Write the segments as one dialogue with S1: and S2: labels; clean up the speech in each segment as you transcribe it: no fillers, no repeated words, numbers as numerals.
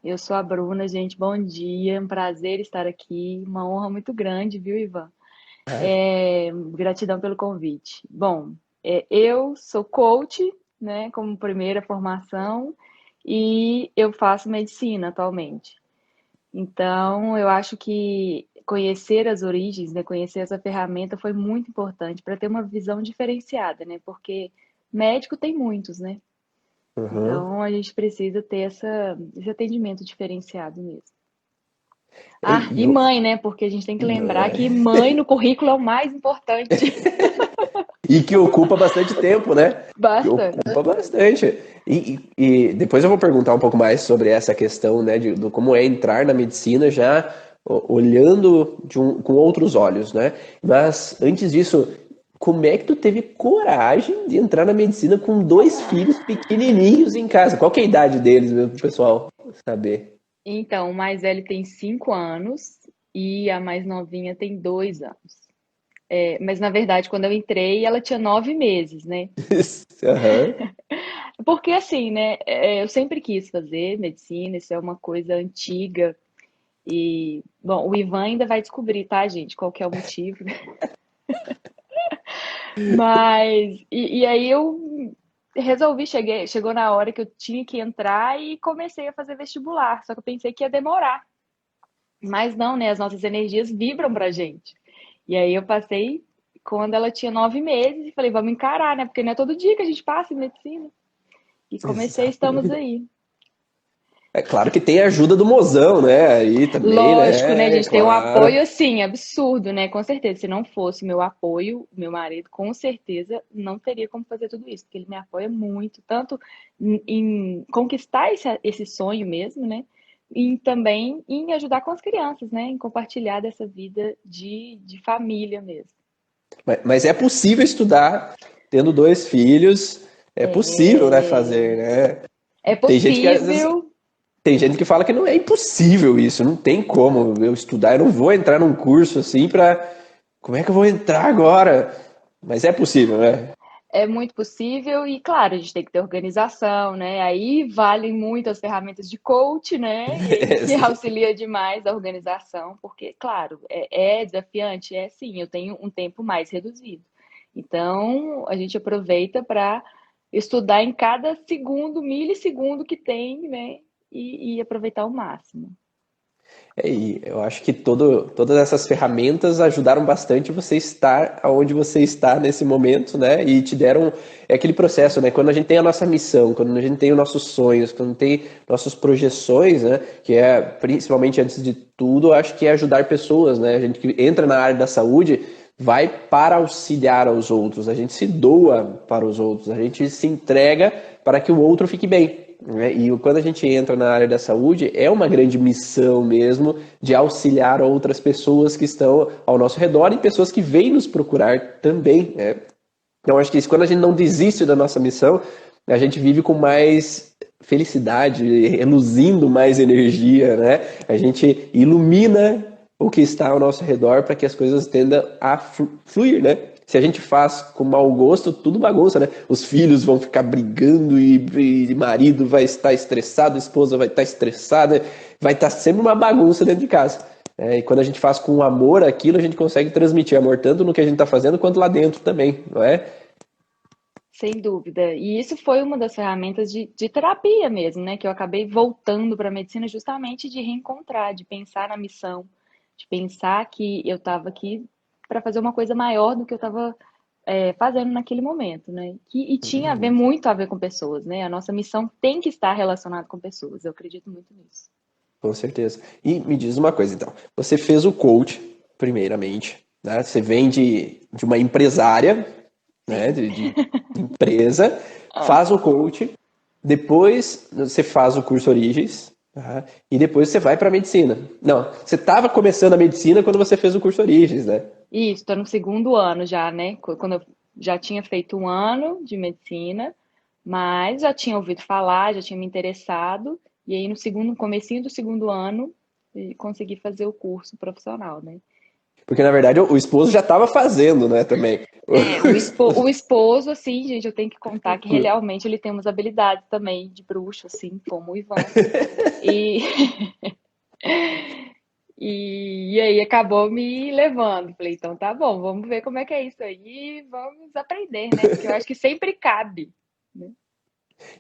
S1: Eu sou a Bruna, gente. Bom dia, um prazer estar aqui. Uma honra muito grande, viu, Ivan? Gratidão pelo convite. Bom, eu sou coach, né, como primeira formação, e eu faço medicina atualmente. Então, eu acho que conhecer as origens, né, conhecer essa ferramenta foi muito importante para ter uma visão diferenciada, né? Porque médico tem muitos, né?
S2: Uhum.
S1: Então, a gente precisa ter esse atendimento diferenciado mesmo.
S2: É,
S1: Ah, e mãe, né? Porque a gente tem que lembrar que
S2: é,
S1: mãe no currículo é o mais importante.
S2: e que ocupa bastante tempo, né? Que
S1: Bastante.
S2: ocupa bastante. E depois eu vou perguntar um pouco mais sobre essa questão, né, do como é entrar na medicina já olhando com outros olhos, né? Mas antes disso, como é que tu teve coragem de entrar na medicina com dois filhos pequenininhos em casa? Qual que é a idade deles, meu pessoal saber?
S1: Então, o mais velho tem 5 anos e a mais novinha tem 2 anos. Mas na verdade, quando eu entrei, ela tinha 9 meses, né?
S2: Aham.
S1: Porque assim, né? Eu sempre quis fazer medicina, isso é uma coisa antiga. E, bom, o Ivan ainda vai descobrir, tá, gente? Qual que é o motivo. E aí eu resolvi, chegou na hora que eu tinha que entrar e comecei a fazer vestibular. Só que eu pensei que ia demorar. Mas não, né? As nossas energias vibram pra gente. E aí eu passei quando ela tinha 9 meses e falei, vamos encarar, né? Porque não é todo dia que a gente passa em medicina. E comecei, estamos
S2: Exatamente.
S1: aí.
S2: É claro que tem a ajuda do mozão, né? Aí também,
S1: Lógico, né? A
S2: né? É
S1: gente tem um
S2: claro.
S1: apoio assim, absurdo, né? Com certeza. Se não fosse meu apoio, meu marido, com certeza não teria como fazer tudo isso, porque ele me apoia muito, tanto em conquistar esse sonho mesmo, né? E também em ajudar com as crianças, né? Em compartilhar dessa vida de família mesmo.
S2: Mas é possível estudar tendo dois filhos. É possível, né, fazer, né?
S1: É
S2: Tem gente que às vezes
S1: possível.
S2: tem gente que fala que não é impossível isso, não tem como eu estudar, eu não vou entrar num curso assim pra. Como é que eu vou entrar agora? Mas é possível, né?
S1: É muito possível e, claro, a gente tem que ter organização, né? Aí valem muito as ferramentas de coach, né? Que auxilia demais a organização, porque, claro, é desafiante, é sim, eu tenho um tempo mais reduzido. Então, a gente aproveita para estudar em cada segundo, milissegundo que tem, né? E aproveitar ao máximo.
S2: E eu acho que todas essas ferramentas ajudaram bastante você estar onde você está nesse momento, né? E te deram aquele processo, né? Quando a gente tem a nossa missão, quando a gente tem os nossos sonhos, quando tem nossas projeções, né? Que é principalmente antes de tudo, acho que é ajudar pessoas, né? A gente que entra na área da saúde vai para auxiliar aos outros, a gente se doa para os outros, a gente se entrega para que o outro fique bem. Né? E quando a gente entra na área da saúde, é uma grande missão mesmo de auxiliar outras pessoas que estão ao nosso redor e pessoas que vêm nos procurar também. Né? Então, acho que isso, quando a gente não desiste da nossa missão, a gente vive com mais felicidade, reluzindo mais energia, né? A gente ilumina o que está ao nosso redor para que as coisas tendam a fluir, né? Se a gente faz com mau gosto, tudo bagunça, né? Os filhos vão ficar brigando e marido vai estar estressado, a esposa vai estar estressada, vai estar sempre uma bagunça dentro de casa. E quando a gente faz com amor aquilo, a gente consegue transmitir amor tanto no que a gente está fazendo quanto lá dentro também, não é?
S1: Sem dúvida. E isso foi uma das ferramentas de terapia mesmo, né? Que eu acabei voltando para a medicina justamente de reencontrar, de pensar na missão, de pensar que eu estava aqui para fazer uma coisa maior do que eu estava fazendo naquele momento, né? E tinha a ver muito a ver com pessoas, né? A nossa missão tem que estar relacionada com pessoas. Eu acredito muito nisso.
S2: Com certeza. E me diz uma coisa, então. Você fez o coach, primeiramente, né? Você vem de uma empresária, né?
S1: Sim.
S2: De empresa,
S1: Ah.
S2: faz o coach, depois você faz o curso Origens, tá? E depois você vai para medicina. Não, você estava começando a medicina quando você fez o curso Origens, né?
S1: Isso, estou no segundo ano já, né? Quando eu já tinha feito um ano de medicina, mas já tinha ouvido falar, já tinha me interessado, e aí no segundo, comecinho do segundo ano, consegui fazer o curso profissional, né?
S2: Porque na verdade o esposo já estava fazendo, né, também.
S1: O esposo, assim, gente, eu tenho que contar que realmente ele tem umas habilidades também de bruxo, assim, como o Ivan. E aí acabou me levando. Falei, então tá bom, vamos ver como é que é isso aí, vamos aprender, né? Porque eu acho que sempre cabe, né?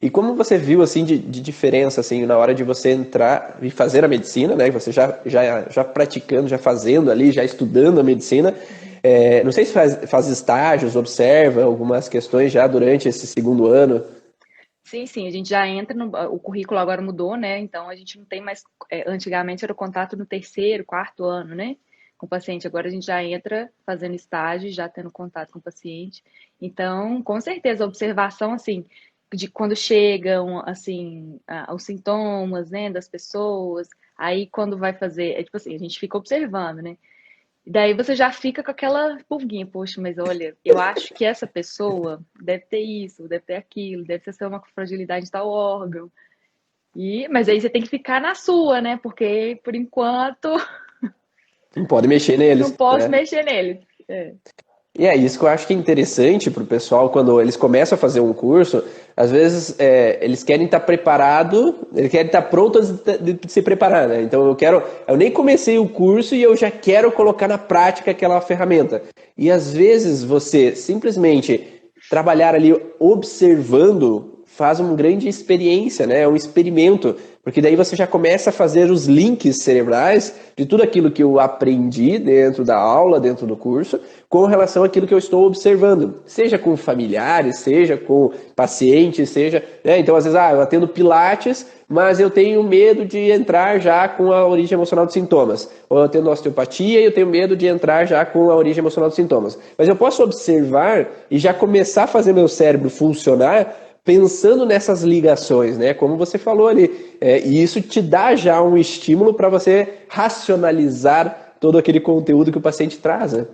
S2: E como você viu assim de diferença assim na hora de você entrar e fazer a medicina, né? Você já praticando, já fazendo ali, já estudando a medicina. Não sei se faz estágios, observa algumas questões já durante esse segundo ano.
S1: Sim, sim, a gente já entra no. O currículo agora mudou, né? Então a gente não tem mais. Antigamente era o contato no terceiro, quarto ano, né? Com o paciente. Agora a gente já entra fazendo estágio, já tendo contato com o paciente. Então, com certeza, a observação, assim, de quando chegam, assim, os sintomas, né, das pessoas. Aí quando vai fazer. É tipo assim, a gente fica observando, né? E daí você já fica com aquela pulguinha, poxa, mas olha, eu acho que essa pessoa deve ter isso, deve ter aquilo, deve ser uma fragilidade de tal órgão. Mas aí você tem que ficar na sua, né? Porque por enquanto
S2: Não pode mexer
S1: não
S2: neles,
S1: posso
S2: né?
S1: mexer nele. É.
S2: E é isso que eu acho que é interessante para o pessoal quando eles começam a fazer um curso. Às vezes eles querem estar preparado, eles querem estar prontos de se preparar, né? Então eu nem comecei o curso e eu já quero colocar na prática aquela ferramenta. E às vezes você simplesmente trabalhar ali observando faz uma grande experiência, né? É um experimento, porque daí você já começa a fazer os links cerebrais de tudo aquilo que eu aprendi dentro da aula, dentro do curso, com relação àquilo que eu estou observando, seja com familiares, seja com pacientes, seja, né? Então às vezes eu atendo pilates, mas eu tenho medo de entrar já com a origem emocional dos sintomas. Ou eu atendo osteopatia e eu tenho medo de entrar já com a origem emocional dos sintomas. Mas eu posso observar e já começar a fazer meu cérebro funcionar pensando nessas ligações, né? Como você falou ali. E isso te dá já um estímulo para você racionalizar todo aquele conteúdo que o paciente traz, né?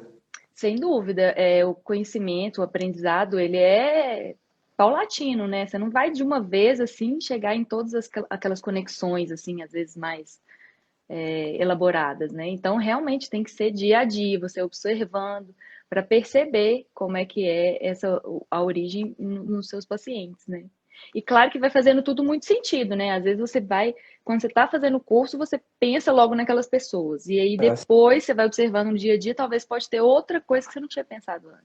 S1: Sem dúvida, o conhecimento, o aprendizado, ele é paulatino, né? Você não vai de uma vez assim chegar em todas aquelas conexões, assim, às vezes mais elaboradas, né? Então, realmente tem que ser dia a dia, você observando para perceber como é que é a origem nos seus pacientes, né? E claro que vai fazendo tudo muito sentido, né? Às vezes quando você está fazendo o curso, você pensa logo naquelas pessoas. E aí depois você vai observando no dia a dia, talvez pode ter outra coisa que você não tinha pensado antes,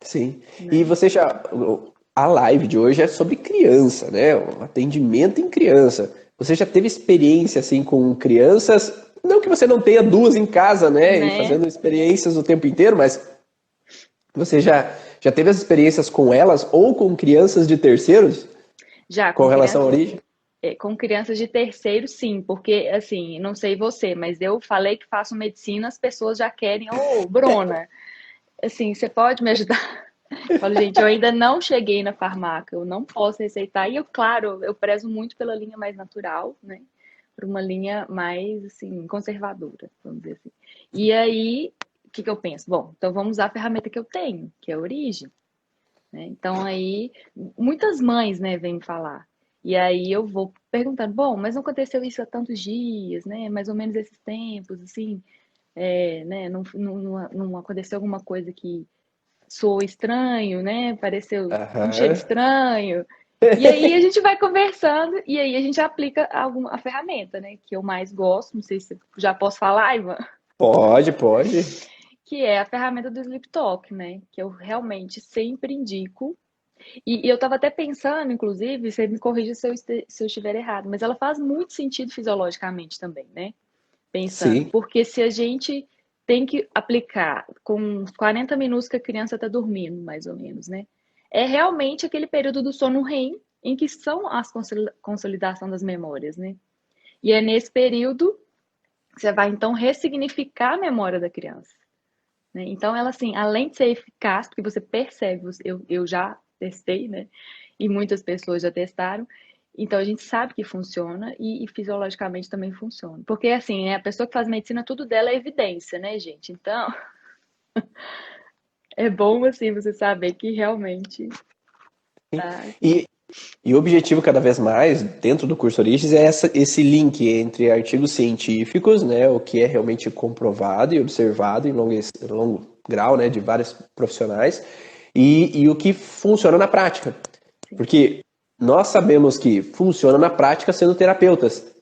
S2: Sim. E
S1: né?
S2: você já. A live de hoje é sobre criança, né? O atendimento em criança. Você já teve experiência assim com crianças? Não que você não tenha duas em casa, né? E
S1: Né?
S2: fazendo experiências o tempo inteiro, mas você já teve as experiências com elas ou com crianças de terceiros
S1: Já
S2: com relação à origem?
S1: com crianças de terceiro, sim, porque, assim, não sei você, mas eu falei que faço medicina, as pessoas já querem, ô, Bruna, assim, você pode me ajudar? Eu falo, gente, eu ainda não cheguei na farmácia, eu não posso receitar, e eu, claro, eu prezo muito pela linha mais natural, né, por uma linha mais, assim, conservadora, vamos dizer assim. E aí, o que eu penso? Bom, então vamos usar a ferramenta que eu tenho, que é a origem, né? Então aí muitas mães, né, vêm me falar. E aí eu vou perguntando, bom, mas não aconteceu isso há tantos dias, né? Mais ou menos esses tempos, assim, né? Não aconteceu alguma coisa que soou estranho, né? Pareceu um cheiro
S2: Aham.
S1: estranho. E aí a gente vai conversando e aí a gente aplica a ferramenta, né? Que eu mais gosto, não sei se já posso falar, Ivan,
S2: Pode, pode.
S1: que é a ferramenta do Sleep Talk, né? Que eu realmente sempre indico. E eu estava até pensando, inclusive, você me corrija se eu estiver errado, mas ela faz muito sentido fisiologicamente também, né? Pensando,
S2: Sim.
S1: porque se a gente tem que aplicar com uns 40 minutos que a criança está dormindo, mais ou menos, né? É realmente aquele período do sono REM em que são as consolidação das memórias, né? E é nesse período que você vai então ressignificar a memória da criança, né? Então ela assim, além de ser eficaz, porque você percebe, eu já testei, né? E muitas pessoas já testaram. Então a gente sabe que funciona e fisiologicamente também funciona. Porque assim, né, a pessoa que faz medicina, tudo dela é evidência, né, gente? Então é bom assim você saber que realmente tá.
S2: E, e o objetivo cada vez mais, dentro do curso Origens, é esse link entre artigos científicos, né, o que é realmente comprovado e observado em longo grau, né, de vários profissionais, e o que funciona na prática.
S1: Sim.
S2: Porque nós sabemos que funciona na prática sendo terapeutas.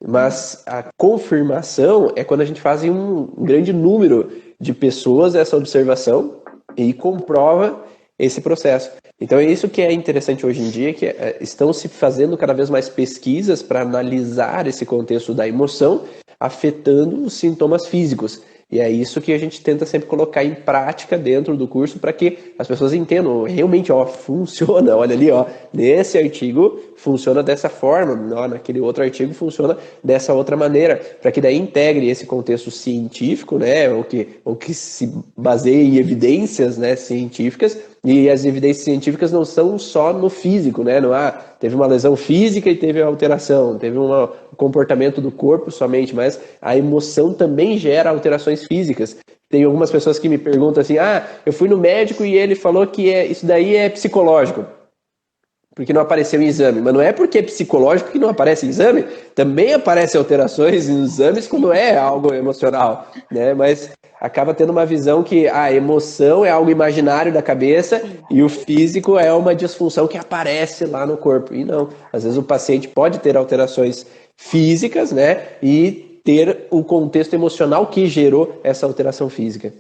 S2: Mas a confirmação é quando a gente faz em um grande número de pessoas essa observação e comprova esse processo. Então é isso que é interessante hoje em dia, que estão se fazendo cada vez mais pesquisas para analisar esse contexto da emoção afetando os sintomas físicos. E é isso que a gente tenta sempre colocar em prática dentro do curso para que as pessoas entendam, realmente, ó, funciona, olha ali, ó, nesse artigo funciona dessa forma, ó, naquele outro artigo funciona dessa outra maneira, para que daí integre esse contexto científico, né, o que se baseia em evidências, né, científicas, e as evidências científicas não são só no físico, né, não teve uma lesão física e teve alteração, teve um comportamento do corpo somente, mas a emoção também gera alterações físicas. Tem algumas pessoas que me perguntam assim, eu fui no médico e ele falou que isso daí é psicológico, porque não apareceu em exame. Mas não é porque é psicológico que não aparece em exame, também aparecem alterações nos exames quando é algo emocional, né? Mas acaba tendo uma visão que a emoção é algo imaginário da cabeça e o físico é uma disfunção que aparece lá no corpo. E não, às vezes o paciente pode ter alterações físicas, né? E ter o contexto emocional que gerou essa alteração física.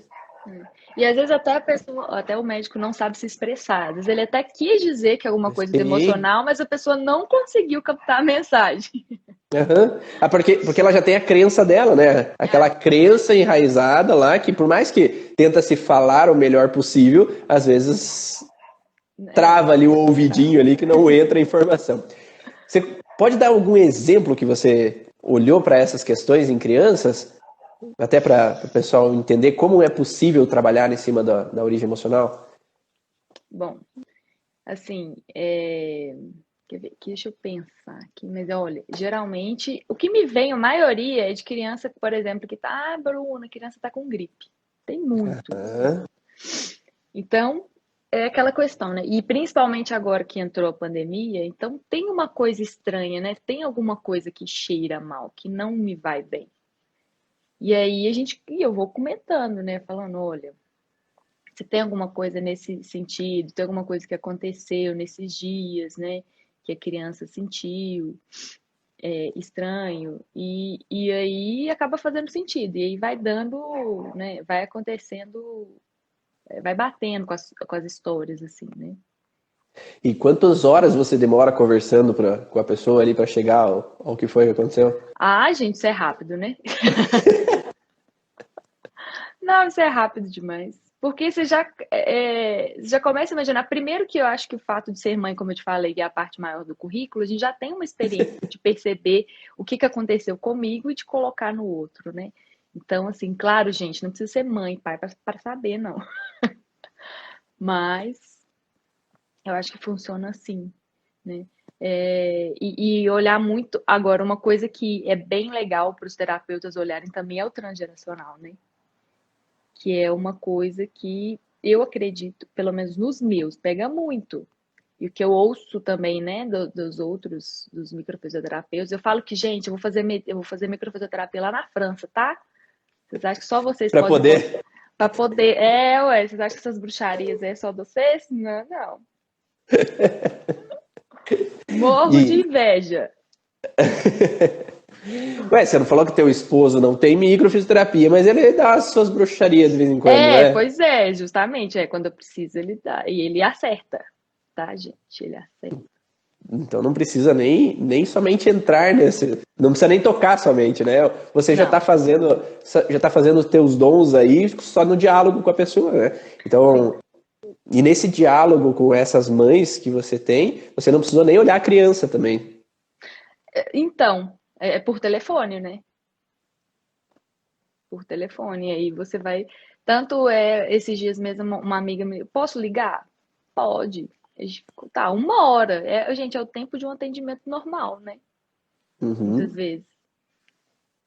S1: E às vezes até a pessoa, até o médico não sabe se expressar. Às vezes ele até quis dizer que é alguma coisa emocional, mas a pessoa não conseguiu captar a mensagem.
S2: Uhum. Porque ela já tem a crença dela, né? Aquela crença enraizada lá, que por mais que tenta se falar o melhor possível, às vezes trava ali o ouvidinho ali que não entra a informação. Você pode dar algum exemplo que você olhou para essas questões em crianças? Até para o pessoal entender como é possível trabalhar em cima da origem emocional?
S1: Bom, assim, quer ver, deixa eu pensar aqui, mas olha, geralmente, o que me vem, a maioria, é de criança, por exemplo, que tá, Bruna, a criança tá com gripe. Tem muito. Então, é aquela questão, né? E principalmente agora que entrou a pandemia, então tem uma coisa estranha, né? Tem alguma coisa que cheira mal, que não me vai bem. E aí eu vou comentando, né? Falando, olha, se tem alguma coisa nesse sentido, tem alguma coisa que aconteceu nesses dias, né? Que a criança sentiu estranho, e aí acaba fazendo sentido, e aí vai dando, né? Vai acontecendo, vai batendo com as histórias, assim, né?
S2: E quantas horas você demora conversando com a pessoa ali para chegar ao que foi que aconteceu?
S1: Ah, gente, isso é rápido, né? Não, isso é rápido demais. Porque você já começa a imaginar. Primeiro que eu acho que o fato de ser mãe, como eu te falei, que é a parte maior do currículo, a gente já tem uma experiência de perceber o que aconteceu comigo e de colocar no outro, né? Então, assim, claro, gente, não precisa ser mãe, pai, para saber, não. Mas eu acho que funciona assim, né? E olhar muito. Agora, uma coisa que é bem legal para os terapeutas olharem também é o transgeracional, né? Que é uma coisa que eu acredito, pelo menos nos meus, pega muito. E o que eu ouço também, né, dos outros, dos microfisioterapeutas, eu falo que, gente, eu vou fazer microfisioterapia lá na França, tá? Vocês acham que só vocês
S2: Para
S1: podem...
S2: poder.
S1: Para poder... ué, vocês acham que essas bruxarias é só vocês? Não, não. Morro de inveja.
S2: Ué, você não falou que teu esposo não tem microfisioterapia, mas ele dá as suas bruxarias de vez em quando, né?
S1: Pois é, justamente. Quando eu preciso, ele dá. E ele acerta, tá, gente? Ele acerta.
S2: Então não precisa nem somente entrar nesse. Não precisa nem tocar somente, né? Você já está fazendo os teus dons aí só no diálogo com a pessoa, né? Então, e nesse diálogo com essas mães que você tem, você não precisou nem olhar a criança também.
S1: Então, é por telefone, né? Por telefone. E aí você vai. Tanto esses dias mesmo, uma amiga me. Posso ligar? Pode. Tá, 1 hora. Gente, é o tempo de um atendimento normal, né? Muitas
S2: Uhum.
S1: vezes.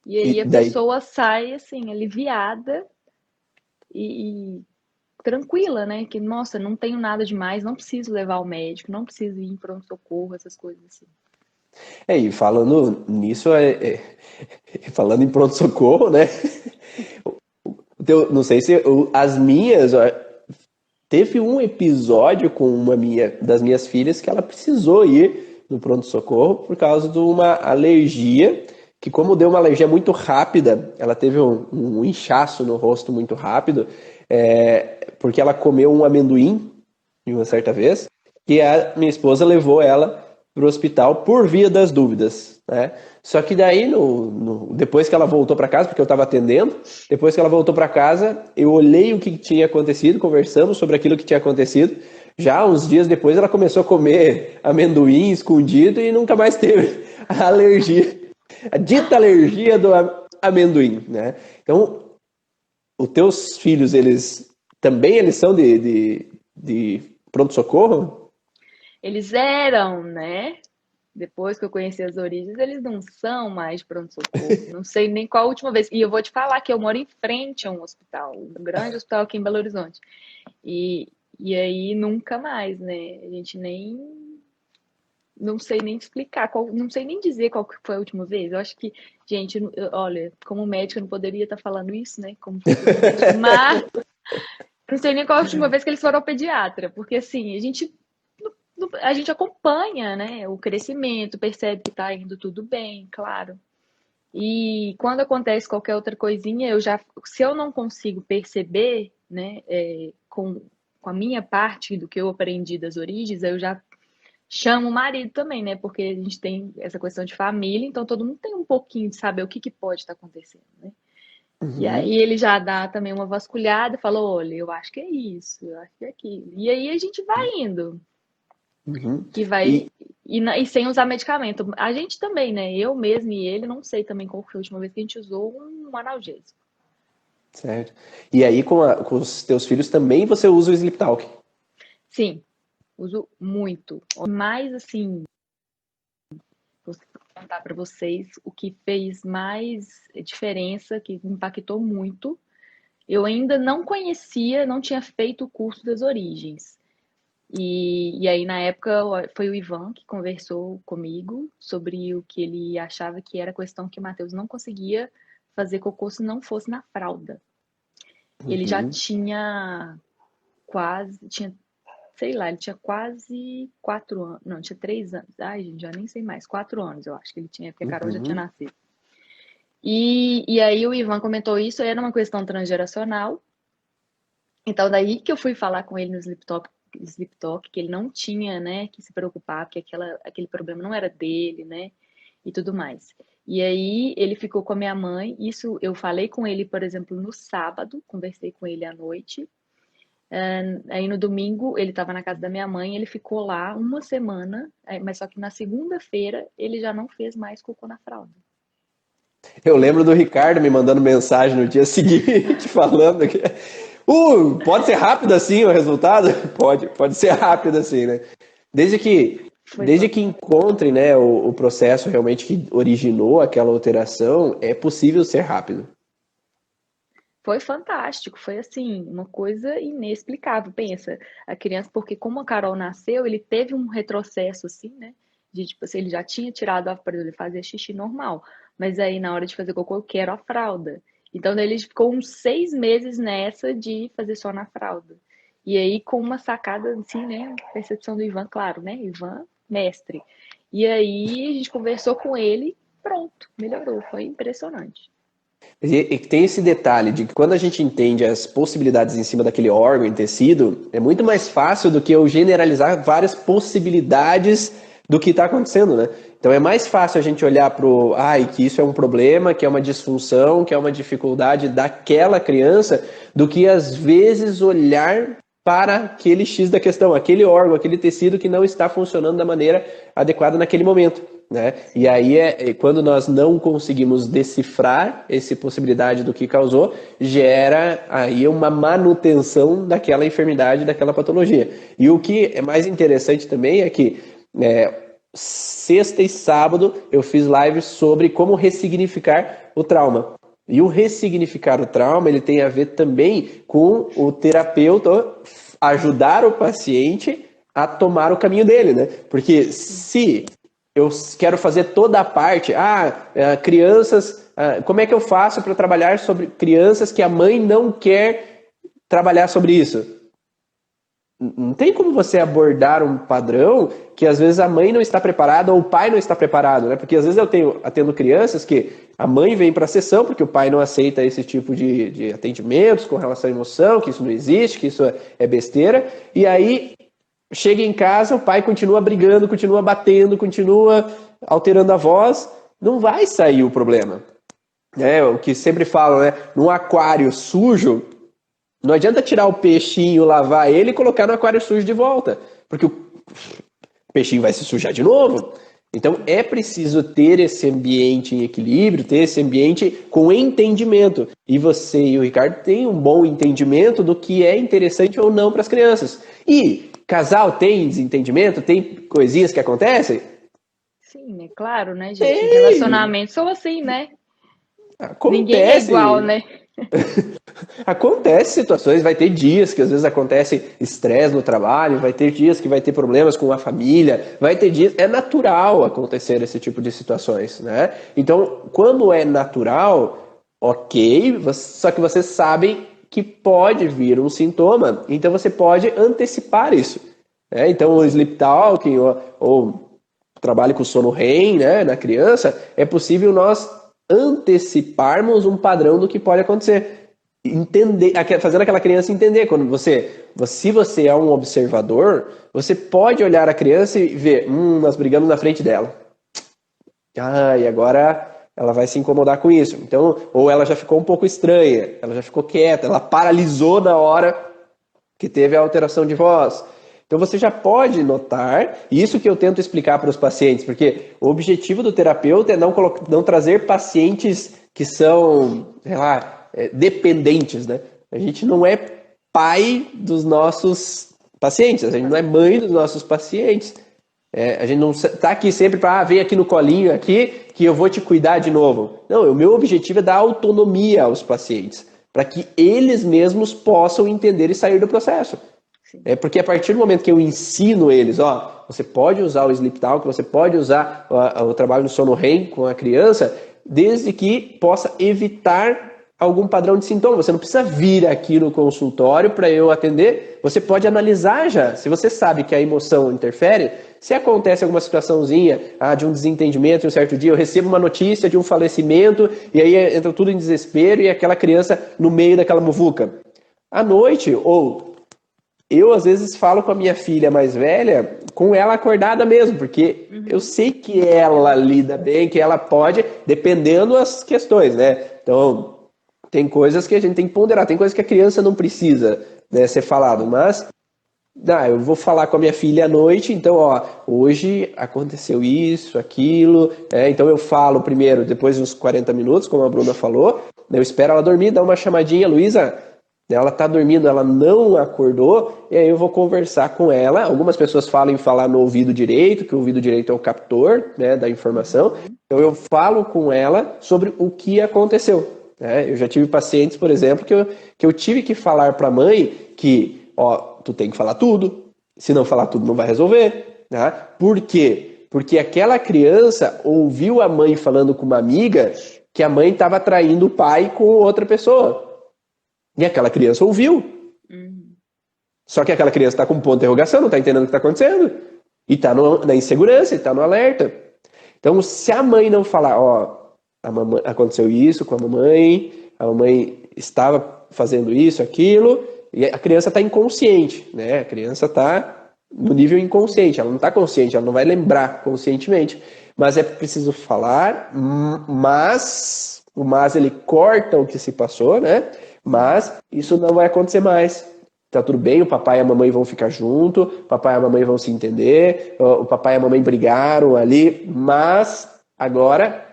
S1: E aí
S2: E
S1: a
S2: daí,
S1: pessoa sai, assim, aliviada e tranquila, né? Que, nossa, não tenho nada demais, não preciso levar ao médico, não preciso ir em pronto-socorro, essas coisas assim.
S2: e falando nisso, falando em pronto-socorro, né? Não sei se as minhas. Teve um episódio com das minhas filhas que ela precisou ir no pronto-socorro por causa de uma alergia que como deu uma alergia muito rápida, ela teve um inchaço no rosto muito rápido, porque ela comeu um amendoim de uma certa vez, e a minha esposa levou ela para o hospital por via das dúvidas, né? Só que daí, depois que ela voltou para casa, porque eu estava atendendo, depois que ela voltou para casa, eu olhei o que tinha acontecido, conversamos sobre aquilo que tinha acontecido. Já uns dias depois, ela começou a comer amendoim escondido e nunca mais teve a alergia, a dita alergia do amendoim, né? Então, os teus filhos, eles são de pronto-socorro?
S1: Eles eram, né? Depois que eu conheci as origens, eles não são mais pronto-socorro. Não sei nem qual a última vez. E eu vou te falar que eu moro em frente a um hospital, um grande hospital aqui em Belo Horizonte. E aí nunca mais, né? A gente nem. Não sei nem explicar, não sei nem dizer qual que foi a última vez. Eu acho que, gente, olha, como médica eu não poderia estar falando isso, né? Como médica, mas não sei nem qual a última vez que eles foram ao pediatra, porque assim, a gente acompanha, né, o crescimento, percebe que está indo tudo bem, claro. E quando acontece qualquer outra coisinha, se eu não consigo perceber, né, com a minha parte do que eu aprendi das origens, eu já chamo o marido também, né, porque a gente tem essa questão de família, então todo mundo tem um pouquinho de saber o que pode estar acontecendo, né. E aí ele já dá também uma vasculhada e fala, olha, eu acho que é isso, eu acho que é aquilo. E aí a gente vai indo. Que vai. E sem usar medicamento. A gente também, né? Eu mesmo e ele, não sei também qual foi a última vez que a gente usou um analgésico.
S2: Certo. E aí, com os teus filhos também você usa o Sleep Talk?
S1: Sim, uso muito. Mas, assim, vou contar para vocês o que fez mais diferença, que me impactou muito. Eu ainda não conhecia, não tinha feito o curso das origens. E aí, na época, foi o Ivan que conversou comigo sobre o que ele achava que era a questão que o Matheus não conseguia fazer cocô se não fosse na fralda. Ele já tinha sei lá, ele tinha quase 4 anos, não, tinha 3 anos. Ai, gente, já nem sei mais, 4 anos eu acho que ele tinha, porque a Carol já tinha nascido. E aí o Ivan comentou isso, era uma questão transgeracional. Então, daí que eu fui falar com ele no Sleep Talk, que ele não tinha, né, que se preocupar, porque aquele problema não era dele, né, e tudo mais. E aí ele ficou com a minha mãe, isso eu falei com ele, por exemplo, no sábado, conversei com ele à noite, aí no domingo ele estava na casa da minha mãe, ele ficou lá uma semana, mas só que na segunda-feira ele já não fez mais cocô na fralda.
S2: Eu lembro do Ricardo me mandando mensagem no dia seguinte, falando que pode ser rápido assim o resultado? Pode ser rápido assim, né? Desde que encontre, né, o processo realmente que originou aquela alteração, é possível ser rápido.
S1: Foi fantástico, foi assim, uma coisa inexplicável. Pensa, a criança, porque como a Carol nasceu, ele teve um retrocesso assim, né? De tipo assim, ele já tinha tirado por exemplo, ele fazia xixi normal, mas aí na hora de fazer cocô, eu quero a fralda. Então daí ele ficou uns 6 meses nessa de fazer só na fralda. E aí com uma sacada assim, né? Percepção do Ivan, claro, né? Ivan, mestre. E aí a gente conversou com ele, pronto, melhorou, foi impressionante.
S2: E tem esse detalhe de que quando a gente entende as possibilidades em cima daquele órgão em tecido, é muito mais fácil do que eu generalizar várias possibilidades do que está acontecendo, né? Então é mais fácil a gente olhar que isso é um problema, que é uma disfunção, que é uma dificuldade daquela criança, do que às vezes olhar para aquele X da questão, aquele órgão, aquele tecido que não está funcionando da maneira adequada naquele momento. Né? E aí quando nós não conseguimos decifrar essa possibilidade do que causou, gera aí uma manutenção daquela enfermidade, daquela patologia. E o que é mais interessante também é que sexta e sábado eu fiz lives sobre como ressignificar o trauma. E o ressignificar o trauma, ele tem a ver também com o terapeuta ajudar o paciente a tomar o caminho dele, né? Porque se eu quero fazer toda a parte, crianças, como é que eu faço para trabalhar sobre crianças que a mãe não quer trabalhar sobre isso? não tem como você abordar um padrão que às vezes a mãe não está preparada ou o pai não está preparado, né? Porque às vezes atendo crianças que a mãe vem para a sessão porque o pai não aceita esse tipo de atendimentos com relação à emoção, que isso não existe, que isso é besteira, e aí chega em casa, o pai continua brigando, continua batendo, continua alterando a voz, não vai sair o problema. O que sempre falam, né? Num aquário sujo, não adianta tirar o peixinho, lavar ele e colocar no aquário sujo de volta, porque o peixinho vai se sujar de novo. Então é preciso ter esse ambiente em equilíbrio, ter esse ambiente com entendimento. E você e o Ricardo têm um bom entendimento do que é interessante ou não para as crianças. E casal tem desentendimento? Tem coisinhas que acontecem?
S1: Sim, é claro, né, gente?
S2: Tem.
S1: Relacionamentos são assim, né?
S2: Acontece.
S1: Ninguém é igual, né?
S2: Acontece situações, vai ter dias que às vezes acontece estresse no trabalho, vai ter dias que vai ter problemas com a família, vai ter dias, é natural acontecer esse tipo de situações, né? Então, quando é natural, ok, só que vocês sabem que pode vir um sintoma, então você pode antecipar isso, né? Então, o sleep talking ou trabalho com sono REM, né, na criança, é possível nós anteciparmos um padrão do que pode acontecer. Entender, fazendo aquela criança entender. Se você é um observador, você pode olhar a criança e ver, nós brigamos na frente dela. E agora ela vai se incomodar com isso. Então, ou ela já ficou um pouco estranha, ela já ficou quieta, ela paralisou na hora que teve a alteração de voz. Então você já pode notar, isso que eu tento explicar para os pacientes, porque o objetivo do terapeuta é não trazer pacientes que são, sei lá, dependentes, né? A gente não é pai dos nossos pacientes, a gente não é mãe dos nossos pacientes. A gente não está aqui sempre para, vem aqui no colinho aqui, que eu vou te cuidar de novo. Não, o meu objetivo é dar autonomia aos pacientes, para que eles mesmos possam entender e sair do processo. Porque a partir do momento que eu ensino eles, você pode usar o Sleep Talk, você pode usar o trabalho no sono REM com a criança, desde que possa evitar algum padrão de sintoma. Você não precisa vir aqui no consultório para eu atender, você pode analisar já. Se você sabe que a emoção interfere, se acontece alguma situaçãozinha de um desentendimento em um certo dia, eu recebo uma notícia de um falecimento, e aí entra tudo em desespero e aquela criança no meio daquela muvuca. À noite, eu, às vezes, falo com a minha filha mais velha, com ela acordada mesmo, porque eu sei que ela lida bem, que ela pode, dependendo das questões, né? Então, tem coisas que a gente tem que ponderar, tem coisas que a criança não precisa, né, ser falado, mas eu vou falar com a minha filha à noite, então, hoje aconteceu isso, aquilo, então eu falo primeiro, depois de uns 40 minutos, como a Bruna falou, eu espero ela dormir, dá uma chamadinha, Luísa, ela está dormindo, ela não acordou, e aí eu vou conversar com ela. Algumas pessoas falam em falar no ouvido direito, que o ouvido direito é o captor, né, da informação. Então eu falo com ela sobre o que aconteceu. Eu já tive pacientes, por exemplo, que eu tive que falar para a mãe que, tu tem que falar tudo, se não falar tudo não vai resolver. Né? Por quê? Porque aquela criança ouviu a mãe falando com uma amiga que a mãe estava traindo o pai com outra pessoa. E aquela criança ouviu. Só que aquela criança está com um ponto de interrogação, não está entendendo o que está acontecendo. E está na insegurança, está no alerta. Então, se a mãe não falar, aconteceu isso com a mamãe estava fazendo isso, aquilo, e a criança está inconsciente, né? A criança está no nível inconsciente, ela não está consciente, ela não vai lembrar conscientemente. Mas é preciso falar, mas ele corta o que se passou, né? Mas isso não vai acontecer mais. Tá tudo bem, o papai e a mamãe vão ficar junto, o papai e a mamãe vão se entender, o papai e a mamãe brigaram ali, mas agora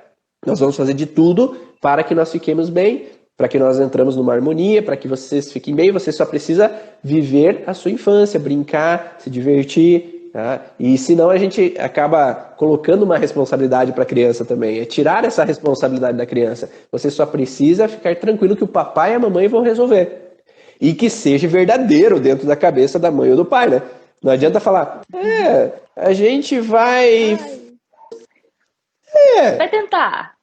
S2: nós vamos fazer de tudo para que nós fiquemos bem, para que nós entramos numa harmonia, para que vocês fiquem bem, você só precisa viver a sua infância, brincar, se divertir, tá? E senão a gente acaba colocando uma responsabilidade para a criança também, é tirar essa responsabilidade da criança. Você só precisa ficar tranquilo que o papai e a mamãe vão resolver. E que seja verdadeiro dentro da cabeça da mãe ou do pai, né? Não adianta falar, a gente vai...
S1: Vai tentar.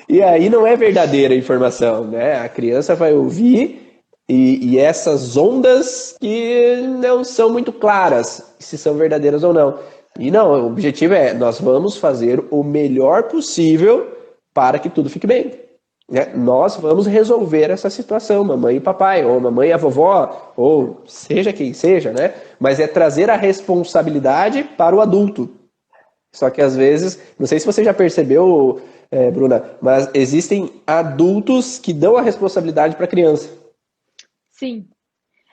S2: E aí não é verdadeira a informação, né? A criança vai ouvir E essas ondas que não são muito claras, se são verdadeiras ou não. E não, o objetivo é, nós vamos fazer o melhor possível para que tudo fique bem. Né? Nós vamos resolver essa situação, mamãe e papai, ou mamãe e a vovó, ou seja quem seja, né? Mas é trazer a responsabilidade para o adulto. Só que às vezes, não sei se você já percebeu, Bruna, mas existem adultos que dão a responsabilidade para a criança.
S1: Sim,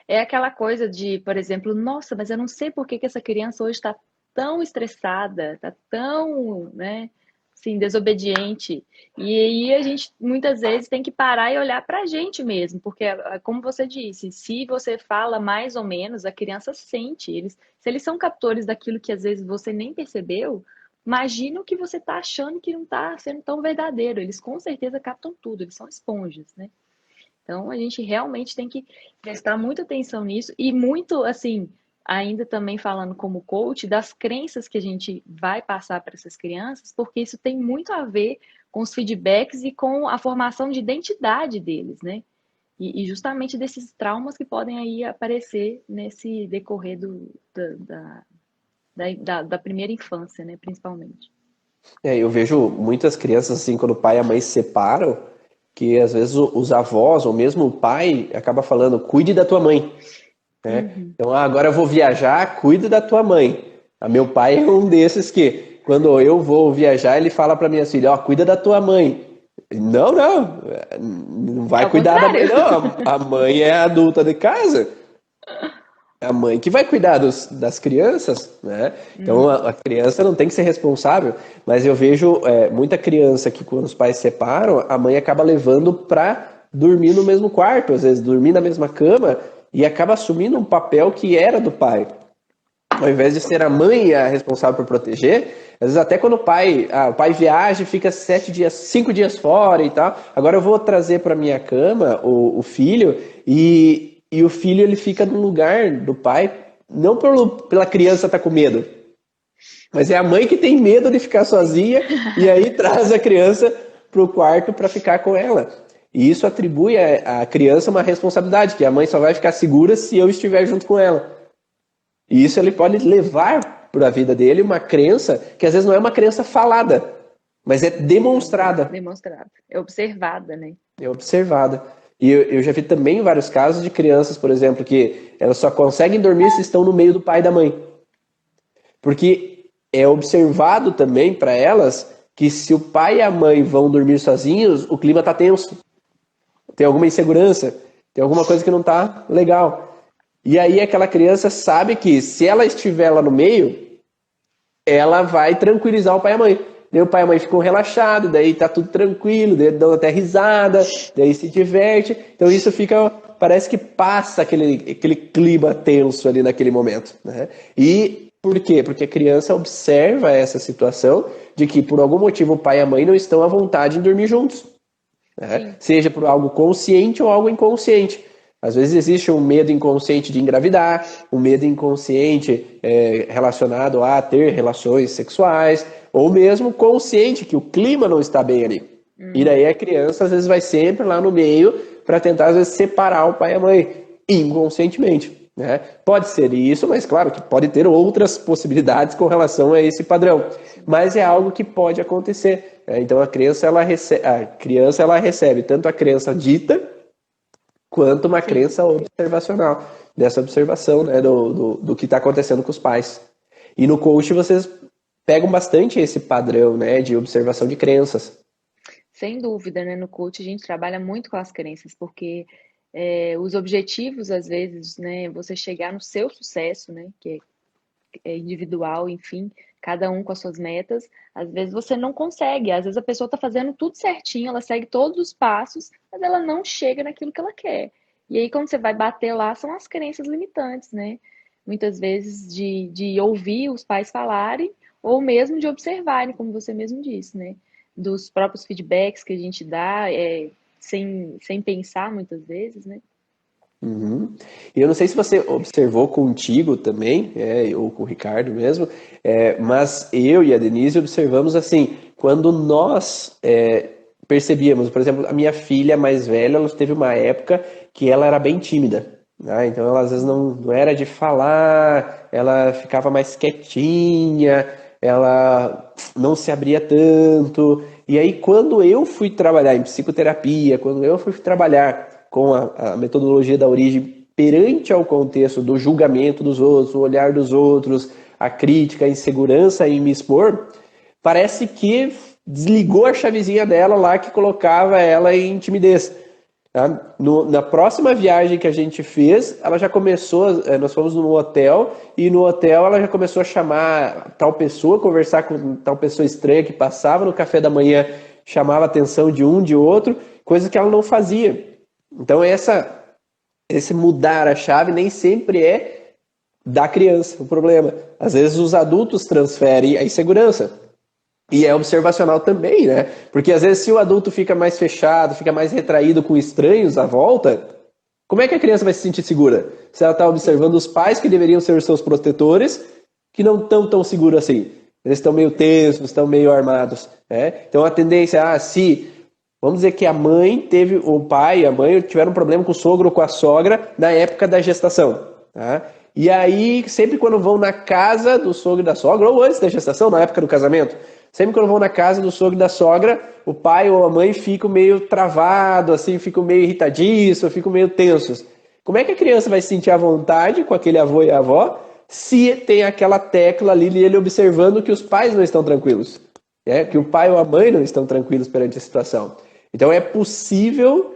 S1: é aquela coisa de, por exemplo, nossa, mas eu não sei por que que essa criança hoje está tão estressada, está tão, né, assim, desobediente. E aí a gente muitas vezes tem que parar e olhar para a gente mesmo, porque, como você disse, se você fala mais ou menos, a criança sente. Se eles são captores daquilo que às vezes você nem percebeu, imagina o que você está achando que não está sendo tão verdadeiro. Eles com certeza captam tudo, eles são esponjas, né? Então, a gente realmente tem que prestar muita atenção nisso e muito, assim, ainda também falando como coach, das crenças que a gente vai passar para essas crianças, porque isso tem muito a ver com os feedbacks e com a formação de identidade deles, né? E justamente desses traumas que podem aí aparecer nesse decorrer da primeira infância, né, principalmente.
S2: Eu vejo muitas crianças assim, quando o pai e a mãe se separam, que às vezes os avós, ou mesmo o pai, acaba falando, cuide da tua mãe, né?
S1: Uhum.
S2: Então, agora eu vou viajar, cuide da tua mãe. Meu pai é um desses que, quando eu vou viajar, ele fala para minha filha, ó, cuida da tua mãe. Não, não, não
S1: É
S2: vai
S1: o
S2: cuidar da mãe,
S1: contrário.
S2: não. A mãe é a adulta de casa. É a mãe que vai cuidar das crianças, né? Então
S1: Uhum.
S2: a criança não tem que ser responsável, mas eu vejo muita criança que quando os pais se separam, a mãe acaba levando para dormir no mesmo quarto, às vezes dormir na mesma cama e acaba assumindo um papel que era do pai. Ao invés de ser a mãe a responsável por proteger, às vezes até quando o pai viaja e fica 7 dias, 5 dias fora e tal, agora eu vou trazer para minha cama o filho e o filho ele fica no lugar do pai, não pela criança estar com medo, mas é a mãe que tem medo de ficar sozinha e aí traz a criança para o quarto para ficar com ela. E isso atribui à criança uma responsabilidade, que a mãe só vai ficar segura se eu estiver junto com ela. E isso ele pode levar para a vida dele uma crença que às vezes não é uma crença falada, mas é demonstrada,
S1: Demonstrada. É observada, né?
S2: é observada. E eu já vi também vários casos de crianças, por exemplo, que elas só conseguem dormir se estão no meio do pai e da mãe. Porque é observado também para elas que se o pai e a mãe vão dormir sozinhos, o clima está tenso. Tem alguma insegurança, tem alguma coisa que não está legal. E aí aquela criança sabe que se ela estiver lá no meio, ela vai tranquilizar o pai e a mãe. Daí o pai e a mãe ficam relaxados, daí tá tudo tranquilo, daí dão até risada, daí se diverte. Então isso fica, parece que passa aquele clima tenso ali naquele momento, né? E por quê? Porque a criança observa essa situação de que por algum motivo o pai e a mãe não estão à vontade em dormir juntos, né?
S1: Sim.
S2: Seja por algo consciente ou algo inconsciente. Às vezes existe um medo inconsciente de engravidar, um medo inconsciente relacionado a ter relações sexuais, ou mesmo consciente que o clima não está bem ali. E daí a criança às vezes vai sempre lá no meio para tentar às vezes separar o pai e a mãe, inconscientemente, né? Pode ser isso, mas claro que pode ter outras possibilidades com relação a esse padrão. Mas é algo que pode acontecer. Então a criança ela recebe tanto a crença dita quanto uma
S1: Sim.
S2: crença observacional, dessa observação, né, do que está acontecendo com os pais. E no coach vocês pegam bastante esse padrão, né, de observação de crenças.
S1: Sem dúvida, né? No coach a gente trabalha muito com as crenças, porque os objetivos, às vezes, né? Você chegar no seu sucesso, né? Que é individual, enfim, cada um com as suas metas. Às vezes você não consegue, às vezes a pessoa está fazendo tudo certinho, ela segue todos os passos, mas ela não chega naquilo que ela quer. E aí, quando você vai bater lá, são as crenças limitantes, né? Muitas vezes de ouvir os pais falarem, ou mesmo de observarem, como você mesmo disse, né? Dos próprios feedbacks que a gente dá, sem pensar muitas vezes, né?
S2: Uhum. E eu não sei se você observou contigo também, ou com o Ricardo mesmo, mas eu e a Denise observamos assim, quando nós percebíamos, por exemplo, a minha filha mais velha, ela teve uma época que ela era bem tímida, né? Então ela às vezes não era de falar, ela ficava mais quietinha, ela não se abria tanto. E aí quando eu fui trabalhar em psicoterapia, quando eu fui trabalhar com a metodologia da origem perante ao contexto do julgamento dos outros, o olhar dos outros, a crítica, a insegurança em me expor, parece que desligou a chavezinha dela lá que colocava ela em timidez. Tá? Na próxima viagem que a gente fez, ela já começou, nós fomos num hotel, e no hotel ela já começou a chamar tal pessoa, conversar com tal pessoa estranha que passava no café da manhã, chamava a atenção de um, de outro, coisa que ela não fazia. Então esse mudar a chave nem sempre é da criança o problema. Às vezes os adultos transferem a insegurança. E é observacional também, né? Porque às vezes se o adulto fica mais fechado, fica mais retraído com estranhos à volta, como é que a criança vai se sentir segura? Se ela está observando os pais que deveriam ser os seus protetores, que não estão tão seguros assim. Eles estão meio tensos, estão meio armados. Né? Então a tendência, vamos dizer que a mãe teve, o pai e a mãe tiveram um problema com o sogro ou com a sogra na época da gestação. Tá? E aí, sempre quando vão na casa do sogro e da sogra, ou antes da gestação, na época do casamento, sempre quando vão na casa do sogro e da sogra, o pai ou a mãe ficam meio travado, assim, ficam meio irritadiços, ficam meio tensos. Como é que a criança vai se sentir à vontade com aquele avô e a avó se tem aquela tecla ali e ele observando que os pais não estão tranquilos? Que o pai ou a mãe não estão tranquilos perante a situação. Então é possível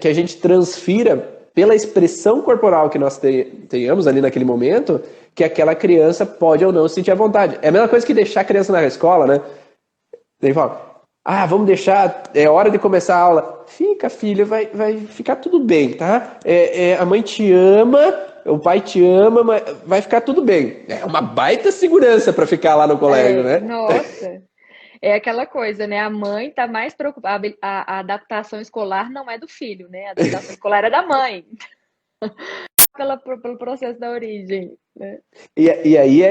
S2: que a gente transfira pela expressão corporal que nós tenhamos ali naquele momento, que aquela criança pode ou não se sentir à vontade. É a mesma coisa que deixar a criança na escola, né? Ele fala, vamos deixar, é hora de começar a aula. Fica, filha, vai ficar tudo bem, tá? A mãe te ama, o pai te ama, mas vai ficar tudo bem. É uma baita segurança para ficar lá no colégio, né?
S1: Nossa, é aquela coisa, né? A mãe tá mais preocupada, a adaptação escolar não é do filho, né? A adaptação escolar é da mãe. Pelo processo da origem, né?
S2: E aí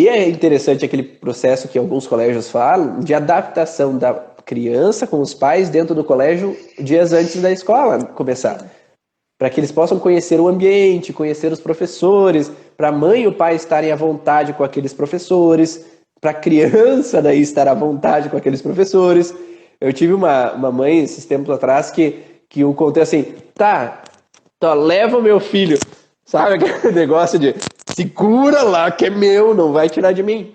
S2: é interessante aquele processo que alguns colégios falam de adaptação da criança com os pais dentro do colégio dias antes da escola começar. Para que eles possam conhecer o ambiente, conhecer os professores, para a mãe e o pai estarem à vontade com aqueles professores, para a criança daí estar à vontade com aqueles professores. Eu tive uma mãe esses tempos atrás que eu contei assim, leva o meu filho, sabe aquele negócio de segura lá que é meu, não vai tirar de mim.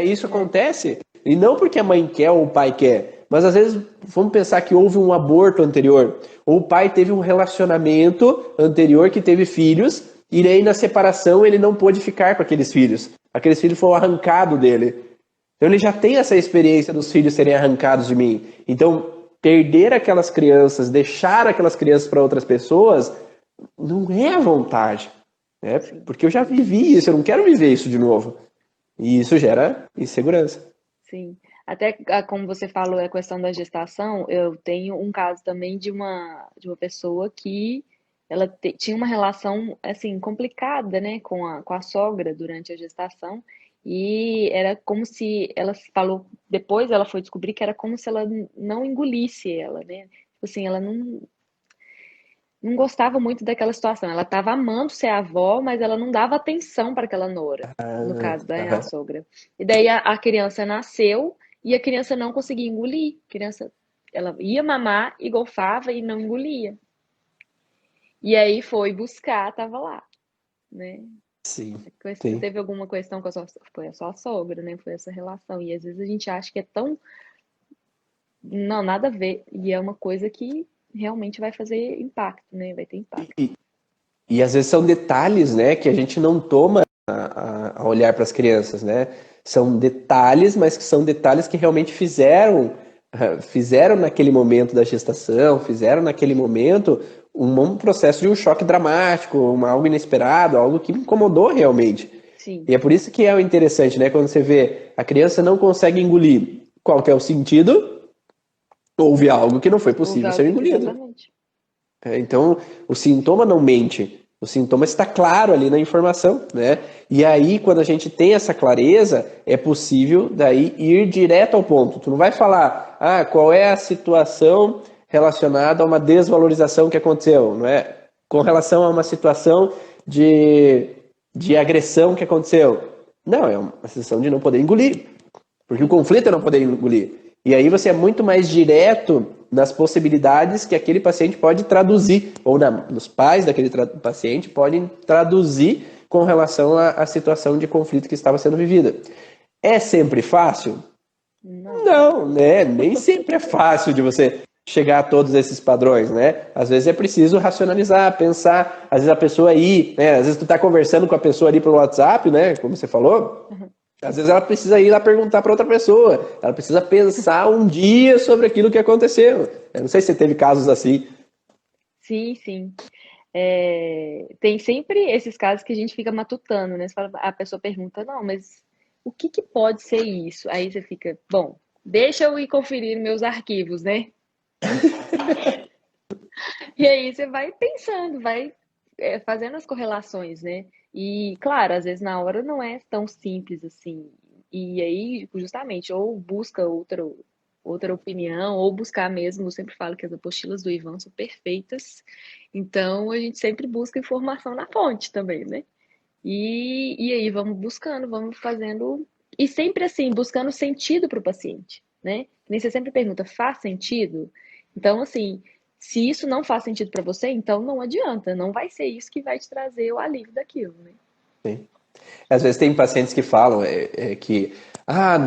S2: Isso acontece, e não porque a mãe quer ou o pai quer, mas às vezes vamos pensar que houve um aborto anterior, ou o pai teve um relacionamento anterior que teve filhos, e aí na separação ele não pôde ficar com aqueles filhos foram arrancados dele. Então ele já tem essa experiência dos filhos serem arrancados de mim. Então perder aquelas crianças, deixar aquelas crianças para outras pessoas, não é à vontade, né? Porque eu já vivi isso, eu não quero viver isso de novo. E isso gera insegurança.
S1: Sim. Até como você falou, a questão da gestação, eu tenho um caso também de uma pessoa que ela tinha uma relação assim complicada, né, com a sogra durante a gestação, e era como se ela falou, depois ela foi descobrir que era como se ela não engolisse ela, né? Tipo assim, ela não gostava muito daquela situação. Ela estava amando ser avó, mas ela não dava atenção para aquela nora, no caso da sogra. E daí a criança nasceu e a criança não conseguia engolir. Ela ia mamar e golfava e não engolia. E aí foi buscar, tava lá, né?
S2: Sim.
S1: Teve alguma questão com foi a sua sogra, né? Foi essa relação. E às vezes a gente acha que é tão... Não, nada a ver. E é uma coisa que realmente vai fazer impacto, né? Vai ter impacto.
S2: E às vezes são detalhes, né, que a gente não toma a olhar para as crianças, né? São detalhes, mas que são detalhes que realmente fizeram naquele momento da gestação, fizeram naquele momento um processo de um choque dramático, algo inesperado, algo que me incomodou realmente.
S1: Sim.
S2: E é por isso que é o interessante, né? Quando você vê a criança não consegue engolir, qual que é o sentido? Houve algo que não foi possível ser engolido.
S1: Exatamente.
S2: Então, o sintoma não mente. O sintoma está claro ali na informação, né? E aí, quando a gente tem essa clareza, é possível daí ir direto ao ponto. Tu não vai falar, qual é a situação relacionada a uma desvalorização que aconteceu, não é? Com relação a uma situação de agressão que aconteceu. Não, é uma sensação de não poder engolir, porque o conflito é não poder engolir. E aí você é muito mais direto nas possibilidades que aquele paciente pode traduzir, ou nos pais daquele paciente podem traduzir com relação à situação de conflito que estava sendo vivida. É sempre fácil? Não, né? Nem sempre é fácil de você chegar a todos esses padrões, né? Às vezes é preciso racionalizar, pensar, às vezes a pessoa aí, né? Às vezes tu tá conversando com a pessoa ali pelo WhatsApp, né? Como você falou, às vezes ela precisa ir lá perguntar para outra pessoa, ela precisa pensar um dia sobre aquilo que aconteceu. Eu não sei se você teve casos assim.
S1: Sim, sim. Tem sempre esses casos que a gente fica matutando, né? A pessoa pergunta, não, mas o que pode ser isso? Aí você fica, bom, deixa eu ir conferir meus arquivos, né? E aí você vai pensando, vai fazendo as correlações, né? E, claro, às vezes na hora não é tão simples assim. E aí, justamente, ou busca outra opinião, ou buscar mesmo, eu sempre falo que as apostilas do Ivan são perfeitas, então a gente sempre busca informação na fonte também, né? E aí vamos buscando, vamos fazendo, e sempre assim, buscando sentido para o paciente, né? Que nem você sempre pergunta, faz sentido? Então, assim, se isso não faz sentido para você, então não adianta, não vai ser isso que vai te trazer o alívio daquilo, né?
S2: Sim. Às vezes tem pacientes que falam que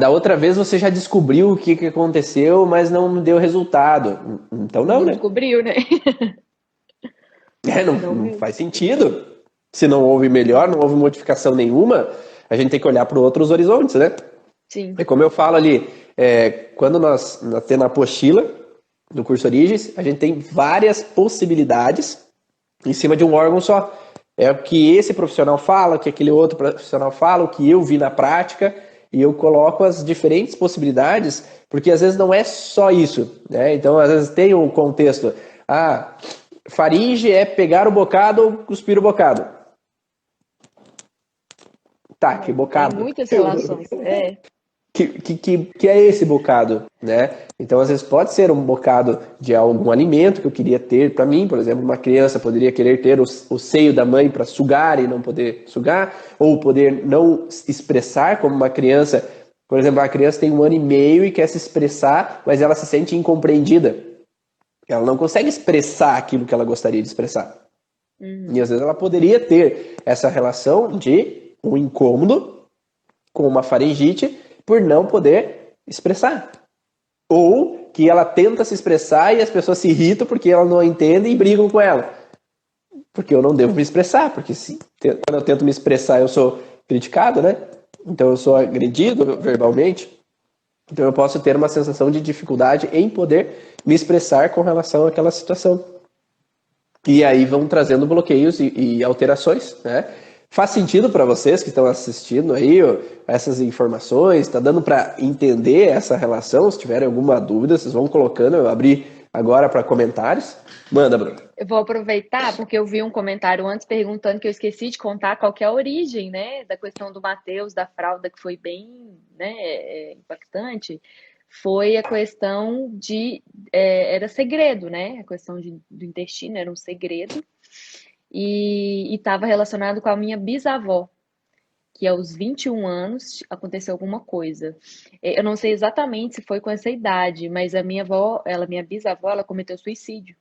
S2: da outra vez você já descobriu o que aconteceu, mas não deu resultado. Então não,
S1: Não
S2: né?
S1: descobriu, né?
S2: Não faz sentido. Se não houve melhor, não houve modificação nenhuma, a gente tem que olhar para outros horizontes, né?
S1: Sim.
S2: É como eu falo ali, quando nós temos a apostila do curso Origens, a gente tem várias possibilidades em cima de um órgão só. É o que esse profissional fala, o que aquele outro profissional fala, o que eu vi na prática, e eu coloco as diferentes possibilidades, porque às vezes não é só isso, né? Então, às vezes tem um contexto. Faringe é pegar o bocado ou cuspir o bocado. Tá, que bocado?
S1: Tem muitas relações.
S2: Que é esse bocado, né? Então, às vezes pode ser um bocado de algum alimento que eu queria ter para mim, por exemplo, uma criança poderia querer ter o seio da mãe para sugar e não poder sugar, ou poder não expressar como uma criança. Por exemplo, a criança tem 1 ano e meio e quer se expressar, mas ela se sente incompreendida. Ela não consegue expressar aquilo que ela gostaria de expressar. E às vezes ela poderia ter essa relação de um incômodo com uma faringite por não poder expressar. Ou que ela tenta se expressar e as pessoas se irritam porque ela não entende e brigam com ela. Porque eu não devo me expressar, porque quando eu tento me expressar eu sou criticado, né? Então eu sou agredido verbalmente. Então eu posso ter uma sensação de dificuldade em poder me expressar com relação àquela situação. E aí vão trazendo bloqueios e alterações, né? Faz sentido para vocês que estão assistindo aí essas informações? Está dando para entender essa relação? Se tiverem alguma dúvida, vocês vão colocando. Eu abri agora para comentários. Manda, Bruno.
S1: Eu vou aproveitar porque eu vi um comentário antes perguntando que eu esqueci de contar qual que é a origem, né, da questão do Matheus, da fralda, que foi bem, né, impactante. Foi a questão era segredo, né? A questão do intestino era um segredo. E estava relacionado com a minha bisavó, que aos 21 anos aconteceu alguma coisa. Eu não sei exatamente se foi com essa idade, mas a minha bisavó, ela cometeu suicídio.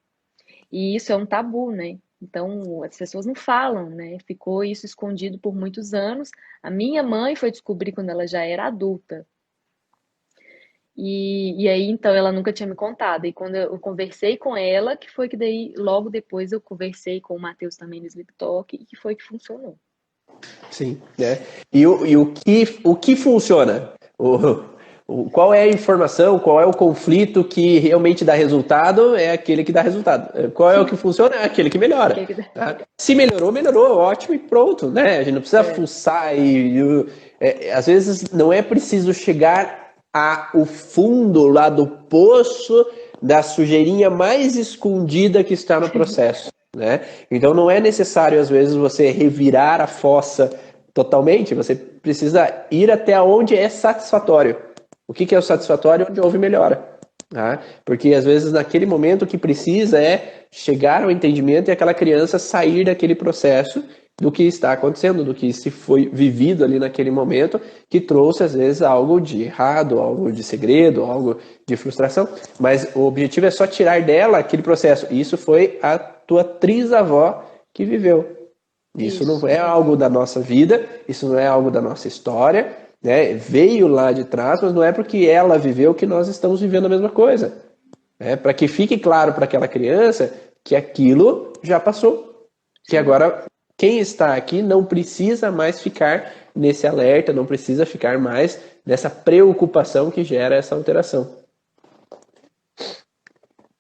S1: E isso é um tabu, né? Então, as pessoas não falam, né? Ficou isso escondido por muitos anos. A minha mãe foi descobrir quando ela já era adulta. E aí, então, ela nunca tinha me contado. E quando eu conversei com ela, que foi que daí, logo depois, eu conversei com o Matheus também no Sleep Talk, e que foi que funcionou.
S2: Sim, né? E o que funciona? Qual é a informação, qual é o conflito que realmente dá resultado? É aquele que dá resultado. Qual é o que funciona? É aquele que melhora. Tá? Se melhorou, melhorou, ótimo e pronto, né? A gente não precisa fuçar às vezes não é preciso chegar ao fundo lá do poço da sujeirinha mais escondida que está no processo. Né? Então não é necessário, às vezes, você revirar a fossa totalmente, você precisa ir até onde é satisfatório. O que é o satisfatório? Onde houve melhora. Tá? Porque às vezes naquele momento o que precisa é chegar ao entendimento e aquela criança sair daquele processo do que está acontecendo, do que se foi vivido ali naquele momento, que trouxe às vezes algo de errado, algo de segredo, algo de frustração, mas o objetivo é só tirar dela aquele processo. Isso foi a tua trisavó que viveu. Isso não é algo da nossa vida, isso não é algo da nossa história, né? Veio lá de trás, mas não é porque ela viveu que nós estamos vivendo a mesma coisa. Né? Para que fique claro para aquela criança que aquilo já passou. Que agora quem está aqui não precisa mais ficar nesse alerta, não precisa ficar mais nessa preocupação que gera essa alteração.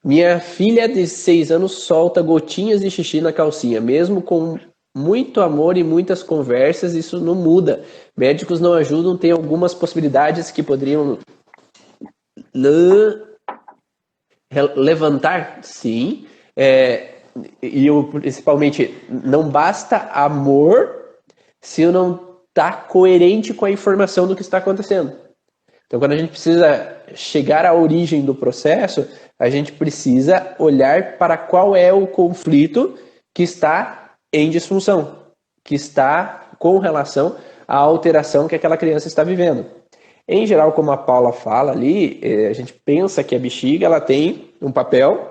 S2: Minha filha de 6 anos solta gotinhas de xixi na calcinha, mesmo com muito amor e muitas conversas, isso não muda. Médicos não ajudam, tem algumas possibilidades que poderiam levantar, sim. E eu, principalmente, não basta amor se eu não está coerente com a informação do que está acontecendo. Então, quando a gente precisa chegar à origem do processo, a gente precisa olhar para qual é o conflito que está em disfunção, que está com relação à alteração que aquela criança está vivendo. Em geral, como a Paula fala ali, a gente pensa que a bexiga ela tem um papel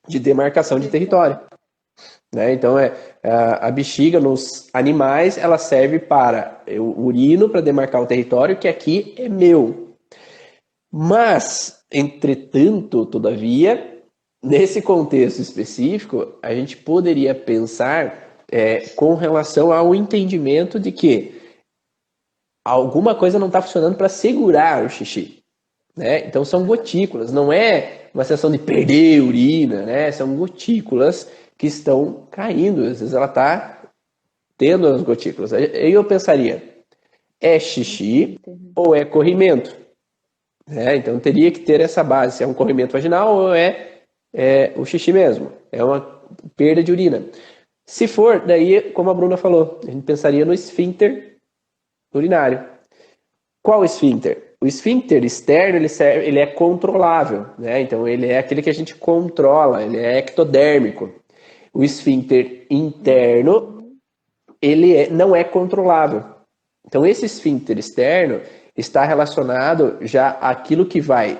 S2: de demarcação de território. Né? Então, a bexiga nos animais ela serve para o urino para demarcar o território, que aqui é meu. Mas, entretanto, todavia, nesse contexto específico, a gente poderia pensar com relação ao entendimento de que alguma coisa não está funcionando para segurar o xixi. Né? Então, são gotículas, não é uma sensação de perder urina, né? São gotículas que estão caindo, às vezes ela está tendo as gotículas. Aí eu pensaria, é xixi ou é corrimento? Então teria que ter essa base, se é um corrimento vaginal ou é o xixi mesmo, é uma perda de urina. Se for, daí, como a Bruna falou, a gente pensaria no esfíncter urinário. Qual esfíncter? O esfíncter externo ele é controlável, né? Então ele é aquele que a gente controla, ele é ectodérmico. O esfíncter interno ele não é controlável. Então esse esfíncter externo está relacionado já àquilo que vai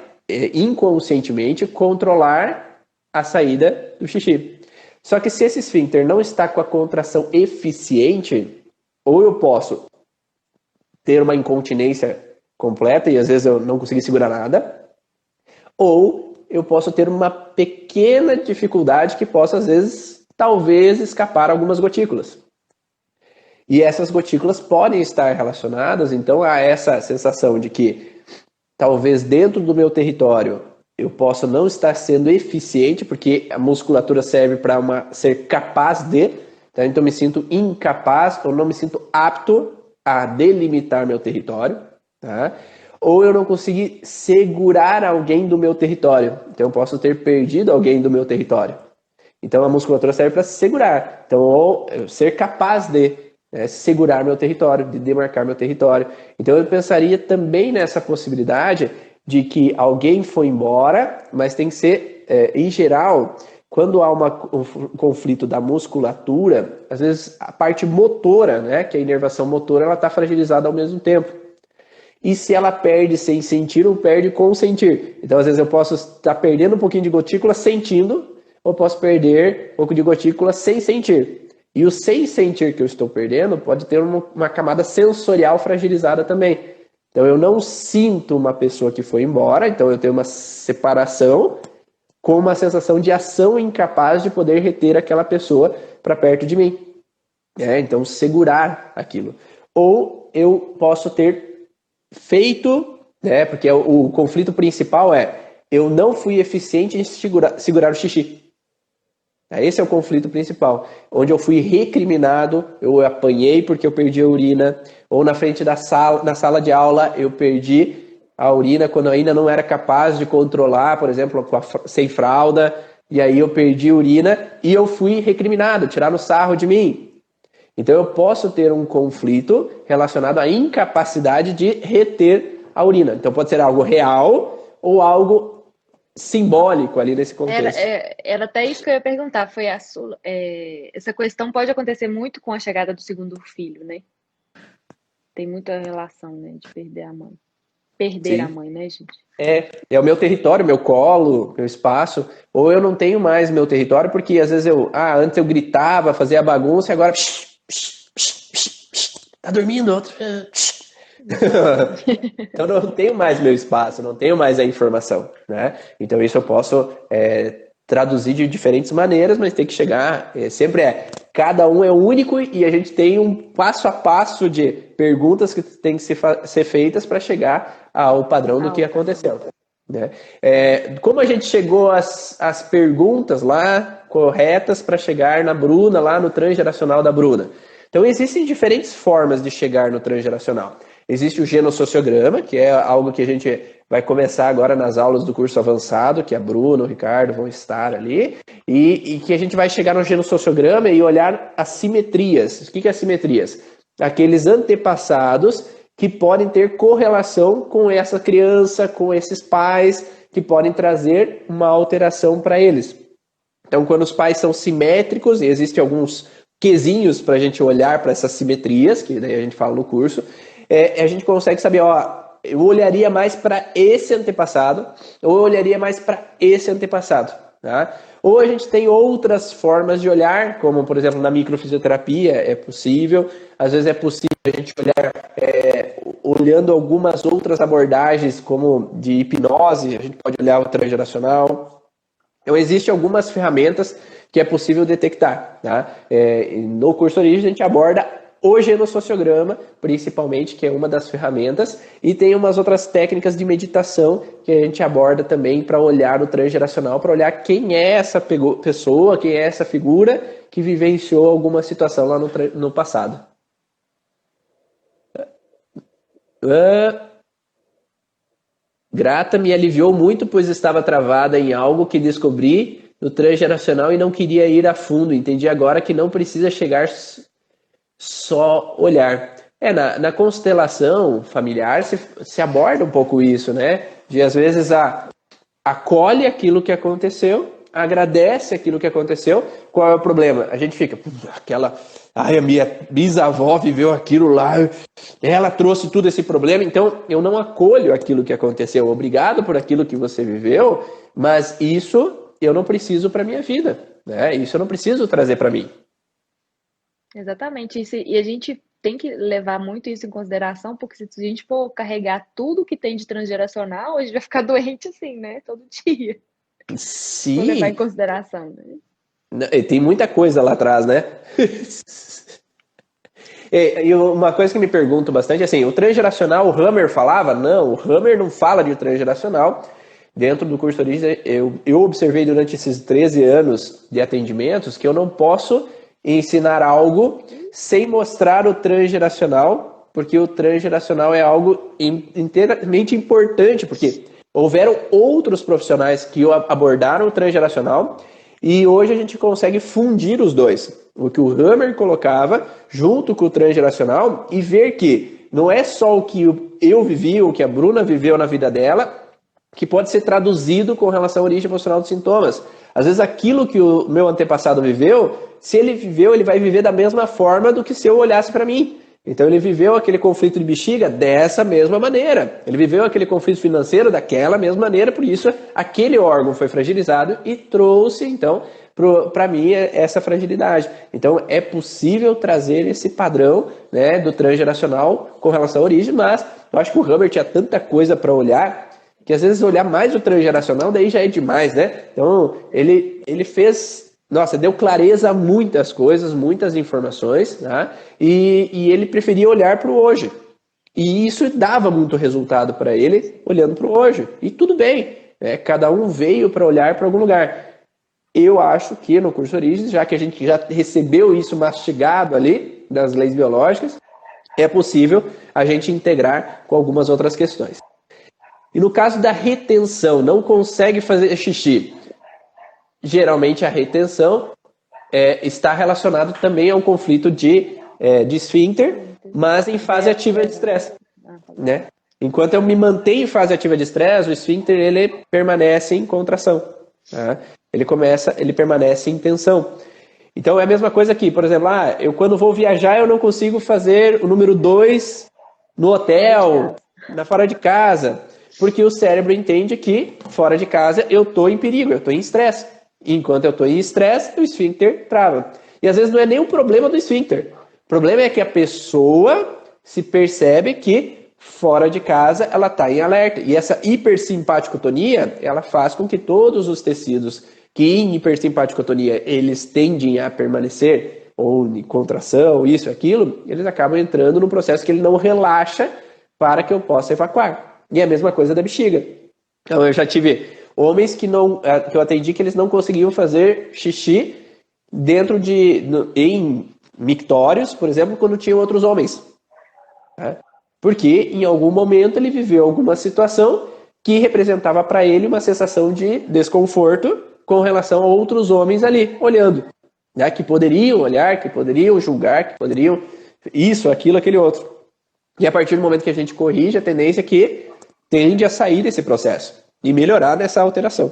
S2: inconscientemente controlar a saída do xixi. Só que se esse esfíncter não está com a contração eficiente, ou eu posso ter uma incontinência completa e às vezes eu não consegui segurar nada, ou eu posso ter uma pequena dificuldade que possa às vezes, talvez, escapar algumas gotículas. E essas gotículas podem estar relacionadas, então, a essa sensação de que talvez dentro do meu território eu possa não estar sendo eficiente, porque a musculatura serve para ser capaz de, tá? Então eu me sinto incapaz, ou não me sinto apto a delimitar meu território, tá? Ou eu não consegui segurar alguém do meu território, então eu posso ter perdido alguém do meu território. Então a musculatura serve para segurar, então ou ser capaz de segurar meu território, de demarcar meu território. Então eu pensaria também nessa possibilidade de que alguém foi embora, mas tem que ser, em geral, quando há um conflito da musculatura, às vezes a parte motora, né, que é a inervação motora, ela está fragilizada ao mesmo tempo. E se ela perde sem sentir ou perde com sentir? Então, às vezes eu posso estar perdendo um pouquinho de gotícula sentindo, ou posso perder um pouco de gotícula sem sentir. E o sem sentir que eu estou perdendo pode ter uma camada sensorial fragilizada também. Então eu não sinto uma pessoa que foi embora, então eu tenho uma separação com uma sensação de ação incapaz de poder reter aquela pessoa para perto de mim. Então segurar aquilo. Ou eu posso ter feito, porque o conflito principal eu não fui eficiente em segurar o xixi. Esse é o conflito principal, onde eu fui recriminado, eu apanhei porque eu perdi a urina, ou na frente na sala de aula eu perdi a urina quando eu ainda não era capaz de controlar, por exemplo, sem fralda, e aí eu perdi a urina e eu fui recriminado, tiraram sarro de mim. Então eu posso ter um conflito relacionado à incapacidade de reter a urina. Então pode ser algo real ou algo simbólico ali nesse contexto.
S1: Era até isso que eu ia perguntar. Essa questão pode acontecer muito com a chegada do segundo filho, né? Tem muita relação, né, de perder a mãe. Perder a mãe, né, gente?
S2: É o meu território, meu colo, meu espaço. Ou eu não tenho mais meu território, porque às vezes antes eu gritava, fazia bagunça, e agora tá dormindo, outro. Então não tenho mais meu espaço, não tenho mais a informação, né? Então isso eu posso traduzir de diferentes maneiras, mas tem que chegar, cada um é único e a gente tem um passo a passo de perguntas que tem que ser feitas para chegar ao padrão do que aconteceu, né? Como a gente chegou às perguntas lá corretas para chegar na Bruna, lá no transgeracional da Bruna? Então existem diferentes formas de chegar no transgeracional. Existe o genossociograma, que é algo que a gente vai começar agora nas aulas do curso avançado, que a Bruna, o Ricardo vão estar ali, e que a gente vai chegar no genossociograma e olhar as simetrias. O que é simetrias? Aqueles antepassados que podem ter correlação com essa criança, com esses pais, que podem trazer uma alteração para eles. Então, quando os pais são simétricos, e existem alguns quezinhos para a gente olhar para essas simetrias, que daí a gente fala no curso, a gente consegue saber, eu olharia mais para esse antepassado, ou eu olharia mais para esse antepassado, tá? Ou a gente tem outras formas de olhar, como, por exemplo, na microfisioterapia é possível, às vezes é possível a gente olhar olhando algumas outras abordagens, como de hipnose, a gente pode olhar o transgeracional. Então, existem algumas ferramentas que é possível detectar, tá? No curso Origem a gente aborda o genossociograma, principalmente, que é uma das ferramentas, e tem umas outras técnicas de meditação que a gente aborda também para olhar o transgeracional, para olhar quem é essa pessoa, quem é essa figura que vivenciou alguma situação lá no passado. Grata me aliviou muito, pois estava travada em algo que descobri no transgeracional e não queria ir a fundo. Entendi agora que não precisa chegar só olhar. Na constelação familiar se aborda um pouco isso, né? De às vezes acolhe aquilo que aconteceu, agradece aquilo que aconteceu. Qual é o problema? A gente fica, a minha bisavó viveu aquilo lá, ela trouxe tudo esse problema, então eu não acolho aquilo que aconteceu. Obrigado por aquilo que você viveu, mas isso eu não preciso para minha vida, né? Isso eu não preciso trazer para mim.
S1: Exatamente. E a gente tem que levar muito isso em consideração, porque se a gente for carregar tudo que tem de transgeracional, a gente vai ficar doente assim, né? Todo dia.
S2: Sim.
S1: Vou levar em consideração, né?
S2: Tem muita coisa lá atrás, né? E uma coisa que me pergunto bastante, assim, o transgeracional, o Hammer falava? Não, o Hammer não fala de transgeracional. Dentro do curso de origem, eu observei durante esses 13 anos de atendimentos que eu não posso ensinar algo sem mostrar o transgeracional, porque o transgeracional é algo inteiramente importante, porque houveram outros profissionais que abordaram o transgeracional e hoje a gente consegue fundir os dois. O que o Hammer colocava junto com o transgeracional e ver que não é só o que eu vivi, o que a Bruna viveu na vida dela, que pode ser traduzido com relação à origem emocional dos sintomas. Às vezes aquilo que o meu antepassado viveu, se ele viveu, ele vai viver da mesma forma do que se eu olhasse para mim. Então ele viveu aquele conflito de bexiga dessa mesma maneira. Ele viveu aquele conflito financeiro daquela mesma maneira, por isso aquele órgão foi fragilizado e trouxe, então, para mim essa fragilidade. Então é possível trazer esse padrão, né, do transgeracional com relação à origem, mas eu acho que o Hammer tinha tanta coisa para olhar que às vezes olhar mais o transgeracional daí já é demais, né? Então ele fez, deu clareza a muitas coisas, muitas informações, tá? E ele preferia olhar para o hoje. E isso dava muito resultado para ele olhando para o hoje. E tudo bem, né? Cada um veio para olhar para algum lugar. Eu acho que no curso Origens, já que a gente já recebeu isso mastigado ali das leis biológicas, é possível a gente integrar com algumas outras questões. E no caso da retenção, não consegue fazer xixi. Geralmente a retenção está relacionada também a um conflito de esfíncter, mas em fase ativa de estresse, né? Enquanto eu me mantenho em fase ativa de estresse, o esfíncter ele permanece em contração. Tá? Ele permanece em tensão. Então é a mesma coisa aqui, por exemplo, eu quando vou viajar eu não consigo fazer o número 2 no hotel, fora de casa, porque o cérebro entende que fora de casa eu estou em perigo, eu estou em estresse. Enquanto eu estou em estresse, o esfíncter trava. E às vezes não é nem um problema do esfíncter. O problema é que a pessoa se percebe que fora de casa ela está em alerta. E essa hipersimpaticotonia, ela faz com que todos os tecidos que em hipersimpaticotonia eles tendem a permanecer, ou em contração, isso, aquilo, eles acabam entrando num processo que ele não relaxa para que eu possa evacuar. E é a mesma coisa da bexiga. Então eu já tive homens que eu atendi que eles não conseguiam fazer xixi em mictórios, por exemplo, quando tinham outros homens. Né? Porque em algum momento ele viveu alguma situação que representava para ele uma sensação de desconforto com relação a outros homens ali, olhando. Né? Que poderiam olhar, que poderiam julgar, que poderiam isso, aquilo, aquele outro. E a partir do momento que a gente corrige, a tendência é que tende a sair desse processo e melhorar nessa alteração.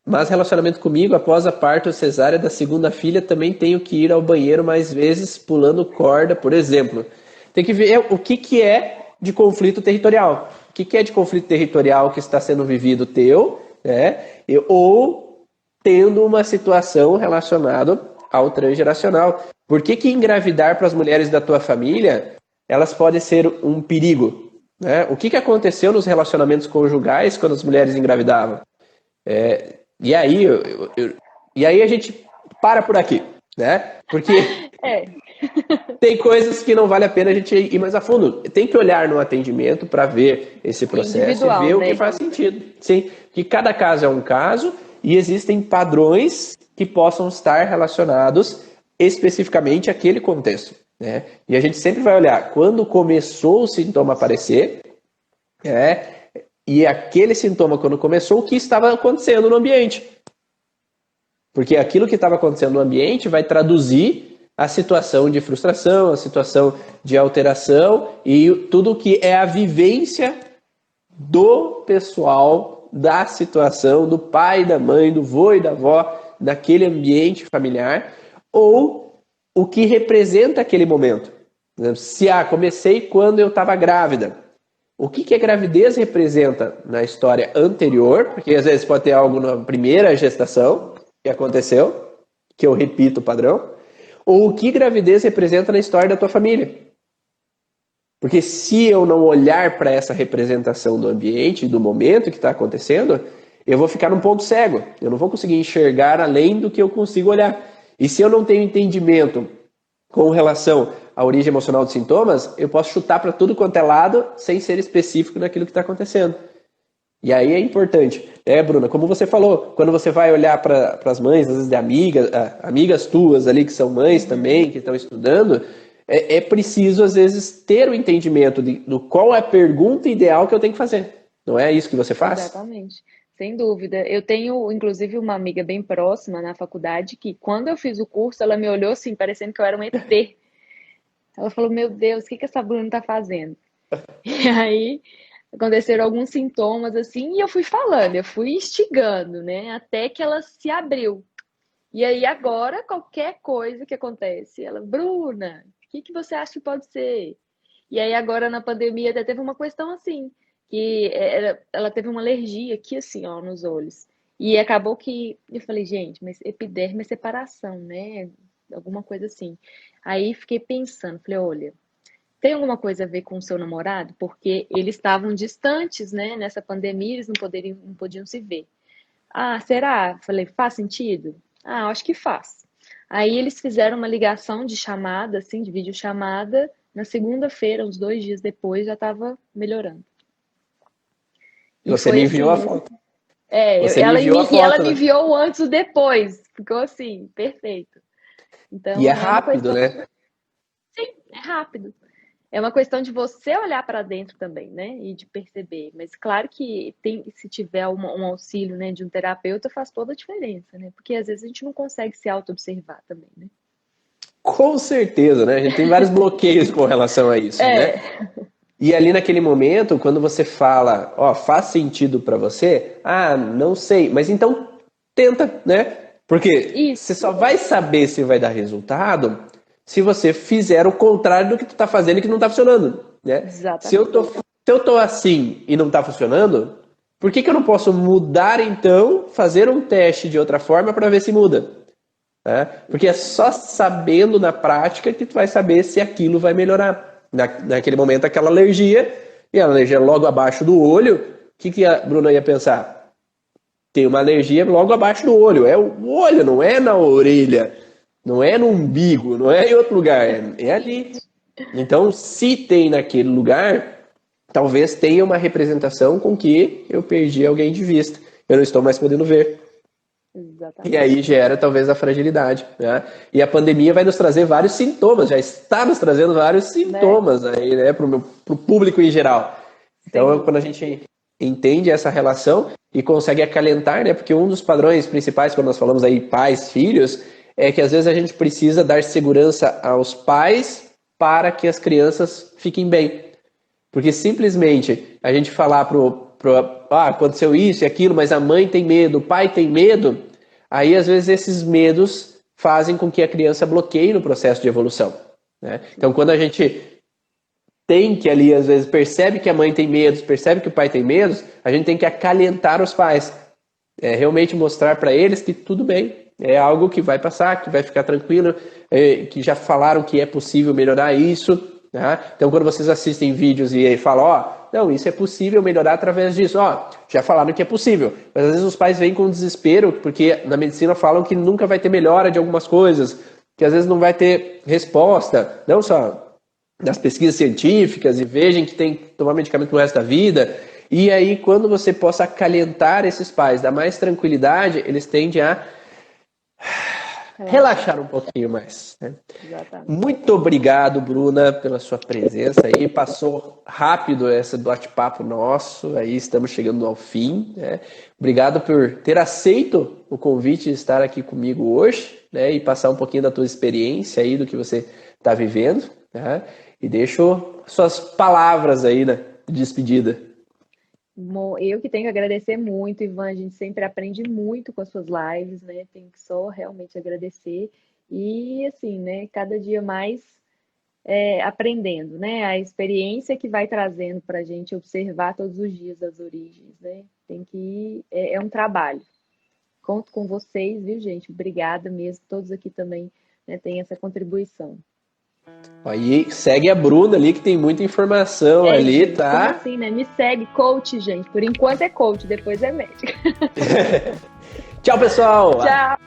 S2: Mas relacionamento comigo, após a parto cesárea da segunda filha, também tenho que ir ao banheiro mais vezes pulando corda, por exemplo. Tem que ver o que é de conflito territorial. O que é de conflito territorial que está sendo vivido teu, né? Ou tendo uma situação relacionada ao transgeracional. Por que engravidar para as mulheres da tua família, elas podem ser um perigo? Né? O que aconteceu nos relacionamentos conjugais quando as mulheres engravidavam? E aí a gente para por aqui, né? Porque tem coisas que não vale a pena a gente ir mais a fundo. Tem que olhar no atendimento para ver esse processo e ver o que faz sentido. Sim, que cada caso é um caso e existem padrões que possam estar relacionados especificamente àquele contexto. Né? E a gente sempre vai olhar quando começou o sintoma a aparecer, e aquele sintoma, quando começou, o que estava acontecendo no ambiente. Porque aquilo que estava acontecendo no ambiente vai traduzir a situação de frustração, a situação de alteração e tudo que é a vivência do pessoal, da situação, do pai, da mãe, do vô e da avó, daquele ambiente familiar, ou o que representa aquele momento. Se comecei quando eu estava grávida. O que a gravidez representa na história anterior, porque às vezes pode ter algo na primeira gestação que aconteceu, que eu repito o padrão, ou o que gravidez representa na história da tua família. Porque se eu não olhar para essa representação do ambiente, do momento que está acontecendo, eu vou ficar num ponto cego. Eu não vou conseguir enxergar além do que eu consigo olhar. E se eu não tenho entendimento com relação à origem emocional dos sintomas, eu posso chutar para tudo quanto é lado sem ser específico naquilo que está acontecendo. E aí é importante, Bruna, como você falou, quando você vai olhar para as mães, às vezes de amigas tuas ali que são mães também, que estão estudando, é preciso às vezes ter o entendimento do qual é a pergunta ideal que eu tenho que fazer. Não é isso que você faz?
S1: Exatamente. Sem dúvida. Eu tenho, inclusive, uma amiga bem próxima na faculdade que, quando eu fiz o curso, ela me olhou assim, parecendo que eu era um ET. Ela falou: Meu Deus, o que essa Bruna tá fazendo? E aí aconteceram alguns sintomas assim, e eu fui falando, eu fui instigando, né? Até que ela se abriu. E aí agora, qualquer coisa que acontece, ela, Bruna, o que você acha que pode ser? E aí agora na pandemia até teve uma questão assim, que ela teve uma alergia aqui assim, ó, nos olhos. E acabou que eu falei, gente, mas epiderme é separação, né? Alguma coisa assim. Aí fiquei pensando, falei, olha, tem alguma coisa a ver com o seu namorado? Porque eles estavam distantes, né? Nessa pandemia, eles não podiam se ver. Ah, será? Falei, faz sentido? Ah, acho que faz. Aí eles fizeram uma ligação de chamada, assim, de videochamada. Na segunda-feira, uns 2 dias depois, já estava melhorando. E
S2: Você
S1: foi
S2: me enviou a
S1: assim,
S2: foto. Você me
S1: ela
S2: enviou a
S1: me, e ela
S2: foto,
S1: me
S2: né?
S1: enviou o antes e o depois. Ficou assim, perfeito.
S2: E é
S1: Então, é uma
S2: rápido,
S1: questão,
S2: né?
S1: sim, é rápido. É uma questão de você olhar para dentro também, né? E de perceber. Mas claro que se tiver um auxílio, né, de um terapeuta, faz toda a diferença, né? Porque às vezes a gente não consegue se auto-observar também, né?
S2: Com certeza, né? A gente tem vários bloqueios com relação a isso, né? E ali naquele momento, quando você fala, ó, faz sentido pra você? Ah, não sei, mas então tenta, né? Porque você só vai saber se vai dar resultado se você fizer o contrário do que tu tá fazendo e que não tá funcionando, né?
S1: Exatamente.
S2: Se eu tô assim e não tá funcionando, por que eu não posso mudar então, fazer um teste de outra forma para ver se muda? Né? Porque é só sabendo na prática que tu vai saber se aquilo vai melhorar. Naquele momento, aquela alergia, e a alergia logo abaixo do olho, o que a Bruna ia pensar? Tem uma alergia logo abaixo do olho. É o olho, não é na orelha, não é no umbigo, não é em outro lugar, é ali. Então, se tem naquele lugar, talvez tenha uma representação com que eu perdi alguém de vista. Eu não estou mais podendo ver.
S1: Exatamente.
S2: E aí gera talvez a fragilidade, né? E a pandemia vai nos trazer vários sintomas, já está nos trazendo vários sintomas aí, né, para o público em geral. Então, quando a gente entende essa relação e consegue acalentar, né, porque um dos padrões principais quando nós falamos aí pais, filhos, é que às vezes a gente precisa dar segurança aos pais para que as crianças fiquem bem. Porque simplesmente a gente falar aconteceu isso e aquilo, mas a mãe tem medo, o pai tem medo, aí às vezes esses medos fazem com que a criança bloqueie no processo de evolução, né? Então quando a gente tem que ali, às vezes, percebe que a mãe tem medos, percebe que o pai tem medos, a gente tem que acalentar os pais. Realmente mostrar para eles que tudo bem, é algo que vai passar, que vai ficar tranquilo, que já falaram que é possível melhorar isso. Tá? Então, quando vocês assistem vídeos e aí falam, ó, não, isso é possível melhorar através disso, ó, já falaram que é possível. Mas às vezes os pais vêm com desespero, porque na medicina falam que nunca vai ter melhora de algumas coisas, que às vezes não vai ter resposta, não só das pesquisas científicas, e vejam que tem que tomar medicamento pro resto da vida. E aí, quando você possa acalentar esses pais, dar mais tranquilidade, eles tendem a relaxar um pouquinho mais, né? Muito obrigado, Bruna, pela sua presença aí. Passou rápido esse bate-papo nosso, aí estamos chegando ao fim, né? Obrigado por ter aceito o convite de estar aqui comigo hoje, né? E passar um pouquinho da tua experiência aí, do que você está vivendo, né? E deixo suas palavras aí, né, de despedida.
S1: Bom, eu que tenho que agradecer muito, Ivan. A gente sempre aprende muito com as suas lives, né? Tenho que só realmente agradecer. E assim, né? Cada dia mais aprendendo, né? A experiência que vai trazendo para a gente observar todos os dias as origens, né? Tem que é um trabalho. Conto com vocês, viu, gente? Obrigada mesmo. Todos aqui também, né, têm essa contribuição.
S2: Aí segue a Bruna ali, que tem muita informação ali,
S1: gente,
S2: tá?
S1: Como assim, né? Me segue, coach, gente. Por enquanto é coach, depois é médica.
S2: Tchau, pessoal!
S1: Tchau!